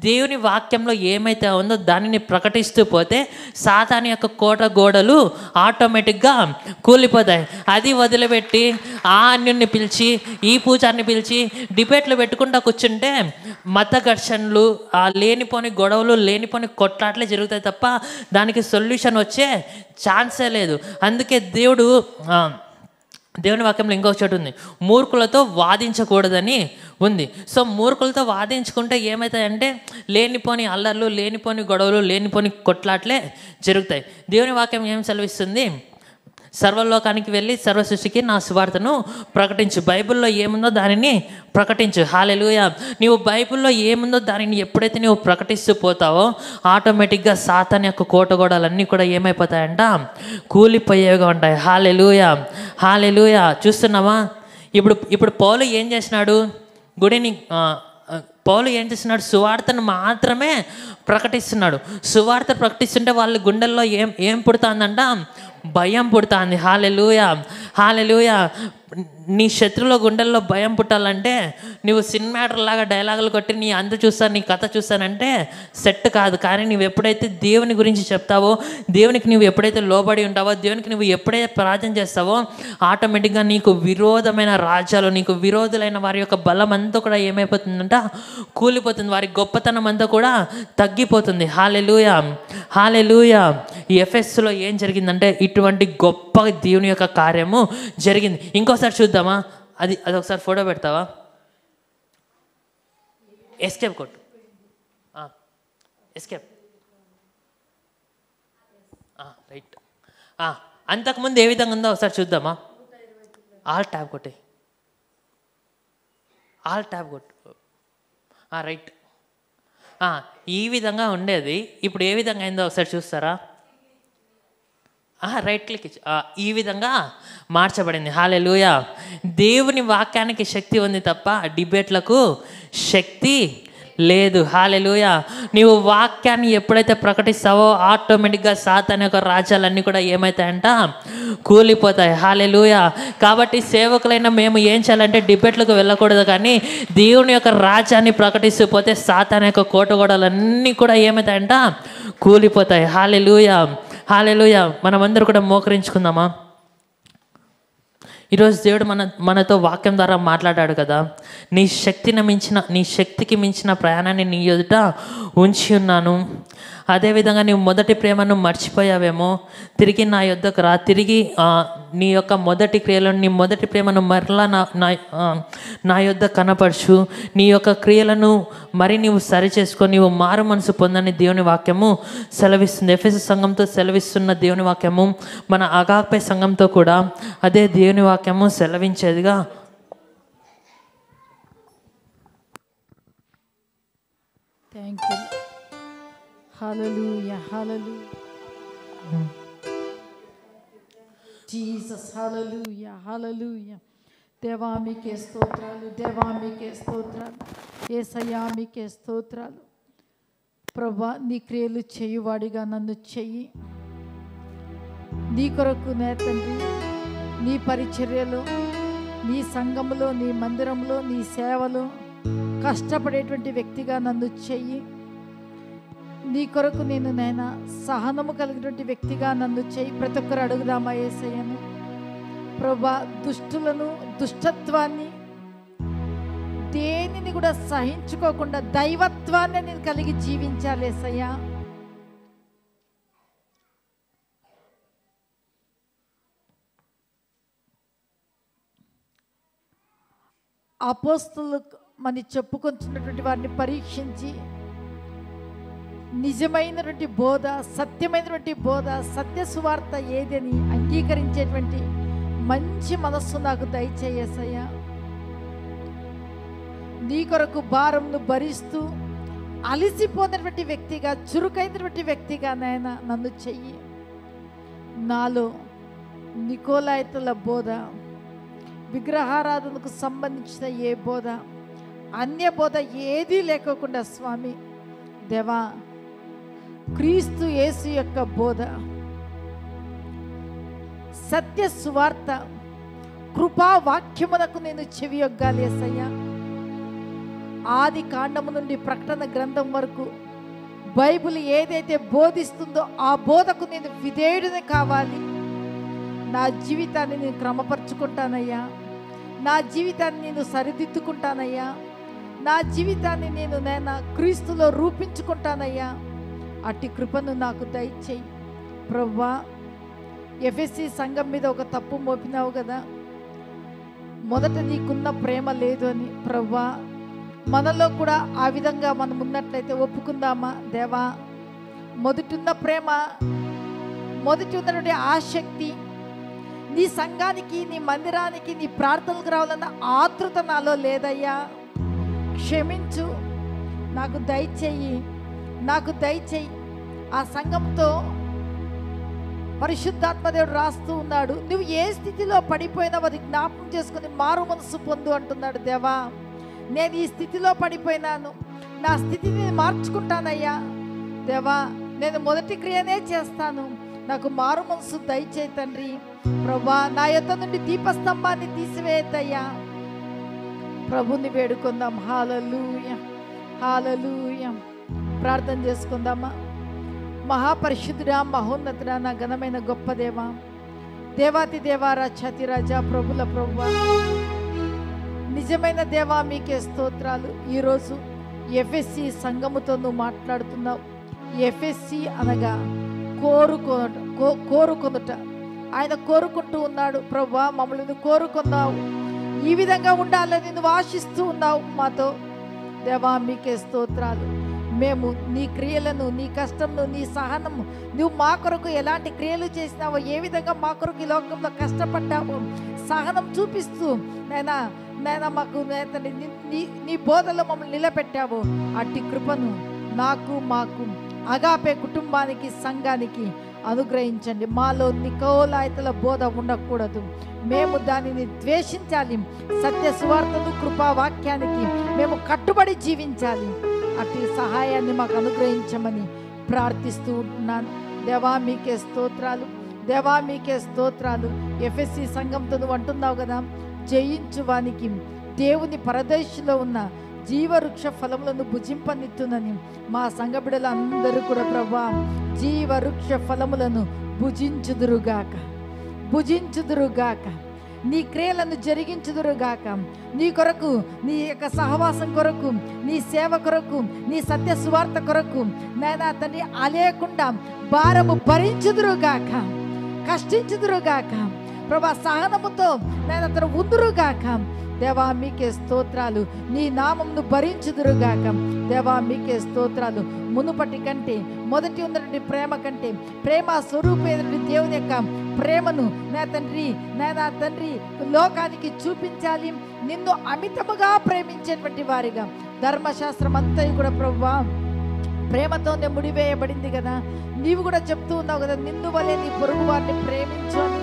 S2: దేవుని వాక్యంలో ఏమైతే ఉందో దానిని ప్రకటిస్తూ పోతే సాతాను యొక్క కోట గోడలు ఆటోమేటిక్గా కూలిపోతాయి. అది వదిలిపెట్టి ఆ అన్యుని పిలిచి ఈ పూజారిని పిలిచి డిబేట్లు పెట్టుకుంటూ కూర్చుంటే మత ఘర్షణలు, ఆ లేనిపోని గొడవలు, లేనిపోని కొట్లాట్లే జరుగుతాయి తప్ప దానికి సొల్యూషన్ వచ్చే ఛాన్సే లేదు. అందుకే దేవుని వాక్యంలో ఇంకొక చోటు ఉంది, మూర్ఖులతో వాదించకూడదని ఉంది. సో మూర్ఖులతో వాదించుకుంటే ఏమవుతాయంటే లేనిపోని అల్లర్లు, లేనిపోని గొడవలు, లేనిపోని కొట్లాట్లే జరుగుతాయి. దేవుని వాక్యం ఏం సెలవిస్తుంది, సర్వలోకానికి వెళ్ళి సర్వ సృష్టికి నా సువార్తను ప్రకటించు. బైబిల్లో ఏముందో దానిని ప్రకటించు. హల్లెలూయా. నీవు బైబిల్లో ఏముందో దానిని ఎప్పుడైతే నువ్వు ప్రకటిస్తూ పోతావో ఆటోమేటిక్గా సాతాను యొక్క కోటగోడలన్నీ కూడా ఏమైపోతాయంట, కూలిపోయేవిగా ఉంటాయి. హల్లెలూయా, హల్లెలూయా. చూస్తున్నావా? ఇప్పుడు పౌలు ఏం చేసినాడు, పౌలు ఏం చేస్తున్నాడు, సువార్తను మాత్రమే ప్రకటిస్తున్నాడు. సువార్త ప్రకటిస్తుంటే వాళ్ళ గుండెల్లో ఏం పుడుతుందంట, భయం పుడుతుంది. హల్లెలూయా, హల్లెలూయా. నీ శత్రువుల గుండెల్లో భయం పుట్టాలంటే నువ్వు సినిమాటర్ లాగా డైలాగులు కొట్టి నీ అంత చూస్తాను నీ కథ చూస్తానంటే సెట్ కాదు. కానీ నువ్వు ఎప్పుడైతే దేవుని గురించి చెప్తావో, దేవునికి నువ్వు ఎప్పుడైతే లోబడి ఉంటావో, దేవునికి నువ్వు ఎప్పుడైతే ప్రార్థన చేస్తావో, ఆటోమేటిక్గా నీకు విరోధమైన రాజ్యాలు, నీకు విరోధులైన వారి యొక్క బలం అంతా కూడా ఏమైపోతుందంట, కూలిపోతుంది. వారి గొప్పతనం అంతా కూడా తగ్గిపోతుంది. హల్లెలూయా, హల్లెలూయా. ఈ ఎఫెస్సులో ఏం జరిగిందంటే ఇటువంటి గొప్ప దేవుని యొక్క కార్యము జరిగింది. ఇంకోసారి చూద్దామా? అదొకసారి ఫోటో పెడతావా? ఎస్కేప్ కొట్టు, ఎస్కేప్. రైట్. అంతకుముందు ఏ విధంగా ఉందో ఒకసారి చూద్దామా? ఆల్ ట్యాబ్ కొట్టే, ఆల్ ట్యాబ్ కొట్టు. రైట్. ఈ విధంగా ఉండేది. ఇప్పుడు ఏ విధంగా అయిందో ఒకసారి చూస్తారా? రైట్ క్లిక్ ఇచ్చి ఈ విధంగా మార్చబడింది. హల్లెలూయా. దేవుని వాక్యానికి శక్తి ఉంది తప్ప డిబేట్లకు శక్తి లేదు. హల్లెలూయా. నీవు వాక్యాన్ని ఎప్పుడైతే ప్రకటిస్తావో ఆటోమేటిక్గా సాతాను యొక్క రాజ్యాలన్నీ కూడా ఏమవుతాయంట, కూలిపోతాయి. హల్లెలూయా. కాబట్టి సేవకులైన మేము ఏం చేయాలంటే డిబేట్లకు వెళ్ళకూడదు, కానీ దేవుని యొక్క రాజ్యాన్ని ప్రకటిస్తూ పోతే సాతాను యొక్క కోటగోడలన్నీ కూడా ఏమవుతాయంట, కూలిపోతాయి. హల్లెలూయా, హల్లెలూయా. మనమందరూ కూడా మోకరించుకుందామా? ఈరోజు దేవుడు మనతో వాక్యం ద్వారా మాట్లాడాడు కదా, నీ శక్తికి మించిన ప్రయాణాన్ని నీ ఎదుట ఉంచి ఉన్నాను. అదేవిధంగా నీవు మొదటి ప్రేమను మర్చిపోయావేమో, తిరిగి నా యొద్దకు రా, తిరిగి నీ యొక్క మొదటి క్రియలను, నీ మొదటి ప్రేమను మరలా నా యొద్ద కనపరచు. నీ యొక్క క్రియలను మరి నీవు సరి చేసుకో, నీవు మారు మనసు పొందని దేవుని వాక్యము సెలవిస్తుంది. ఎఫెసు సంఘంతో సెలవిస్తున్న దేవుని వాక్యము మన అగాపే సంఘంతో కూడా అదే దేవుని వాక్యము సెలవించేదిగా.
S1: Thank you. Hallelujah, hallelujah. Jesus, hallelujah, hallelujah. దేవా మీకే స్తోత్రాలు, దేవా మీకే స్తోత్రాలు, యేసయ్యా మీకే స్తోత్రాలు. ప్రభా నీ క్రియలు చేయువాడిగా నన్ను చెయ్యి. నీ కొరకు నే తండ్రి, నీ పరిచర్యలో, నీ సంఘములో, నీ మందిరంలో, నీ సేవలో కష్టపడేటువంటి వ్యక్తిగా నన్ను చెయ్యి. నీ కొరకు నేను నైనా సహనము కలిగినటువంటి వ్యక్తిగా నన్ను చేయి. ప్రతి ఒక్కరు అడుగుదామా యేసయ్యను. ప్రభా దుష్టులను, దుష్టత్వాన్ని, దేనిని కూడా సహించుకోకుండా దైవత్వాన్ని నేను కలిగి జీవించాలి యేసయ్యా. అపోస్తలు మనం చెప్పుకొంటున్నటువంటి వారిని పరీక్షించి నిజమైనటువంటి బోధ, సత్యమైనటువంటి బోధ, సత్య సువార్త ఏదని అంగీకరించేటువంటి మంచి మనస్సు నాకు దయచేయసయ్యా. నీ కొరకు భారంను భరిస్తూ అలిసిపోయినటువంటి వ్యక్తిగా, చురుకైనటువంటి వ్యక్తిగా నాయన నన్ను చెయ్యి. నాలో నికోలాయితుల బోధ, విగ్రహారాధనకు సంబంధించిన ఏ బోధ, అన్య బోధ ఏదీ లేకోకుండా స్వామి దేవా, క్రీస్తు యేసు యొక్క బోధ, సత్య సువార్త, కృపా వాక్యమునకు నేను చెవియొగ్గాలి యేసయ్యా. ఆది కాండము నుండి ప్రకటన గ్రంథం వరకు బైబిల్ ఏదైతే బోధిస్తుందో ఆ బోధకు నేను విధేయుడిని కావాలి. నా జీవితాన్ని నేను క్రమపరుచుకుంటానయ్యా. నా జీవితాన్ని నేను సరిదిద్దుకుంటానయ్యా. నా జీవితాన్ని నేను క్రీస్తులో రూపించుకుంటానయ్యా. అట్టి కృపను నాకు దయచేయి ప్రభువా. ఎఫెసీ సంఘం మీద ఒక తప్పు మోపినావు కదా, మొదట నీకున్న ప్రేమ లేదు అని. ప్రభువా మనలో కూడా ఆ విధంగా మనం ఉన్నట్లయితే ఒప్పుకుందామా దేవా? మొదటి ఉన్న ప్రేమ, మొదటి ఉన్నటువంటి ఆసక్తి, నీ సంఘానికి, నీ మందిరానికి, నీ ప్రార్థనలకు రావాలన్న ఆతృత నాలో లేదయ్యా. క్షమించు, నాకు దయచేయి, నాకు దయచేయి. ఆ సంఘంతో పరిశుద్ధాత్మదేవుడు రాస్తూ ఉన్నాడు, నువ్వు ఏ స్థితిలో పడిపోయినావు అది జ్ఞాపకం చేసుకుని మారు మనసు పొందు అంటున్నాడు. దేవా నేను ఈ స్థితిలో పడిపోయినాను, నా స్థితిని మార్చుకుంటానయ్యా. దేవా నేను మొదటి క్రియనే చేస్తాను, నాకు మారు మనసు దయచేయి తండ్రి. ప్రభా నా యొద్ద నుండి దీపస్తంభాన్ని తీసివేయద్దయ్యా. ప్రభుని వేడుకుందాం. హల్లెలూయా, హల్లెలూయా. ప్రార్థన చేసుకుందామా. మహాపరిశుద్ధుడా, మహోన్నతుడా, నా ఘనమైన గొప్ప దేవా, దేవాతి దేవా, రాజాతిరాజా, ప్రభుల ప్రభువా, నిజమైన దేవా మీకే స్తోత్రాలు. ఈరోజు ఎఫ్ఎస్సి సంఘముతో నువ్వు మాట్లాడుతున్నావు. ఎఫ్ఎస్సి అనగా కోరుకొనుట. ఆయన కోరుకుంటూ ఉన్నాడు. ప్రభువా మమ్మల్ని నువ్వు కోరుకున్నావు, ఈ విధంగా ఉండాలని నువ్వు ఆశిస్తూ ఉన్నావు మాతో. దేవా మీకే స్తోత్రాలు. మేము నీ క్రియలను, నీ కష్టంను, నీ సహనము, నువ్వు మా కొరకు ఎలాంటి క్రియలు చేసినావో, ఏ విధంగా మా కొరకు ఈ లోకంలో కష్టపడ్డావో, సహనం చూపిస్తూ నైనా మాకు నీ బోధలో మమ్మల్ని నిలబెట్టావు. అట్టి కృపను నాకు, మాకు, అగాపే కుటుంబానికి, సంఘానికి అనుగ్రహించండి. మాలో నికోలాయితల బోధ ఉండకూడదు. మేము దానిని ద్వేషించాలి. సత్య సువార్తను, కృపావాక్యానికి మేము కట్టుబడి జీవించాలి. అట్టి సహాయాన్ని మాకు అనుగ్రహించమని ప్రార్థిస్తూ ఉంటున్నాను. దేవా మీకే స్తోత్రాలు, దేవా మీకే స్తోత్రాలు. ఎఫ్ఎస్సి సంఘంతో నువ్వు అంటున్నావు కదా, జయించువానికి దేవుని పరదేశంలో ఉన్న జీవవృక్ష ఫలములను భుజింపనిత్తునని. మా సంఘ బిడ్డలందరూ కూడా ప్రభా జీవవృక్ష ఫలములను భుజించుదురుగాక, భుజించుదురుగాక, నీ క్రియలను జరిగించుదురుగాక. నీ కొరకు, నీ యొక్క సహవాసం కొరకు, నీ సేవ కొరకు, నీ సత్య సువార్త కొరకు నాయనా తండ్రి అలేకుండా భారము భరించుదురుగాక, కష్టించుదురుగాక. ప్రభా సహనముతో నాయనా తన ఉందురుగాక. దేవా మీకే స్తోత్రాలు. నీ నామమును భరించుదురుగాక. దేవా మీకే స్తోత్రాలు. మునుపటి కంటే, మొదటి ఉన్నటువంటి ప్రేమ కంటే, ప్రేమ స్వరూపమైనటువంటి దేవుని యొక్క ప్రేమను నా తండ్రి లోకానికి చూపించాలి. నిన్ను అమితముగా ప్రేమించేటువంటి వారిగా. ధర్మశాస్త్రం అంతా కూడా ప్రభువా ప్రేమతోనే ముడివేయబడింది కదా. నీవు కూడా చెప్తూ ఉన్నావు కదా, నిన్ను వలె నీ పొరుగు వారిని ప్రేమించు అని.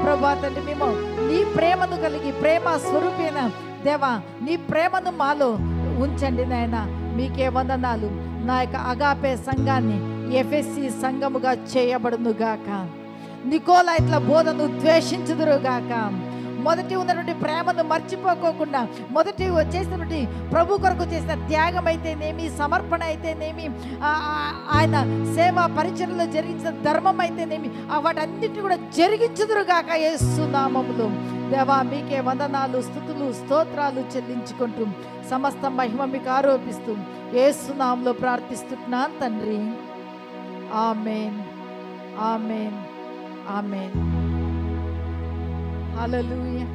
S1: ప్రభా తండ్రి మేము నీ ప్రేమను కలిగి, ప్రేమ స్వరూపేణ దేవా నీ ప్రేమను మాలో ఉంచండి నాయన. మీకే వందనాలు. నా యొక్క అగాపే సంఘాన్ని ఎఫ్ఎస్సి సంఘముగా చేయబడునుగాక. నికోలాయిట్ల బోధను ద్వేషించుదురుగాక. మొదటి ఉన్నటువంటి ప్రేమను మర్చిపోకోకుండా, మొదటి చేసినటువంటి ప్రభు కొరకు చేసిన త్యాగం అయితేనేమి, సమర్పణ అయితేనేమి, ఆయన సేవా పరిచర్యలో జరిగించిన ధర్మం అయితేనేమి, వాటన్నిటిని కూడా జరిగించుదురుగాక యేసు నామములో. దేవా మీకే వందనాలు, స్తుతులు, స్తోత్రాలు చెల్లించుకుంటూ సమస్త మహిమ మీకు ఆరోపిస్తూ యేసు నామములో ప్రార్థిస్తున్నాను తండ్రి. ఆమేన్, ఆమేన్, ఆమేన్. హల్లెలూయా.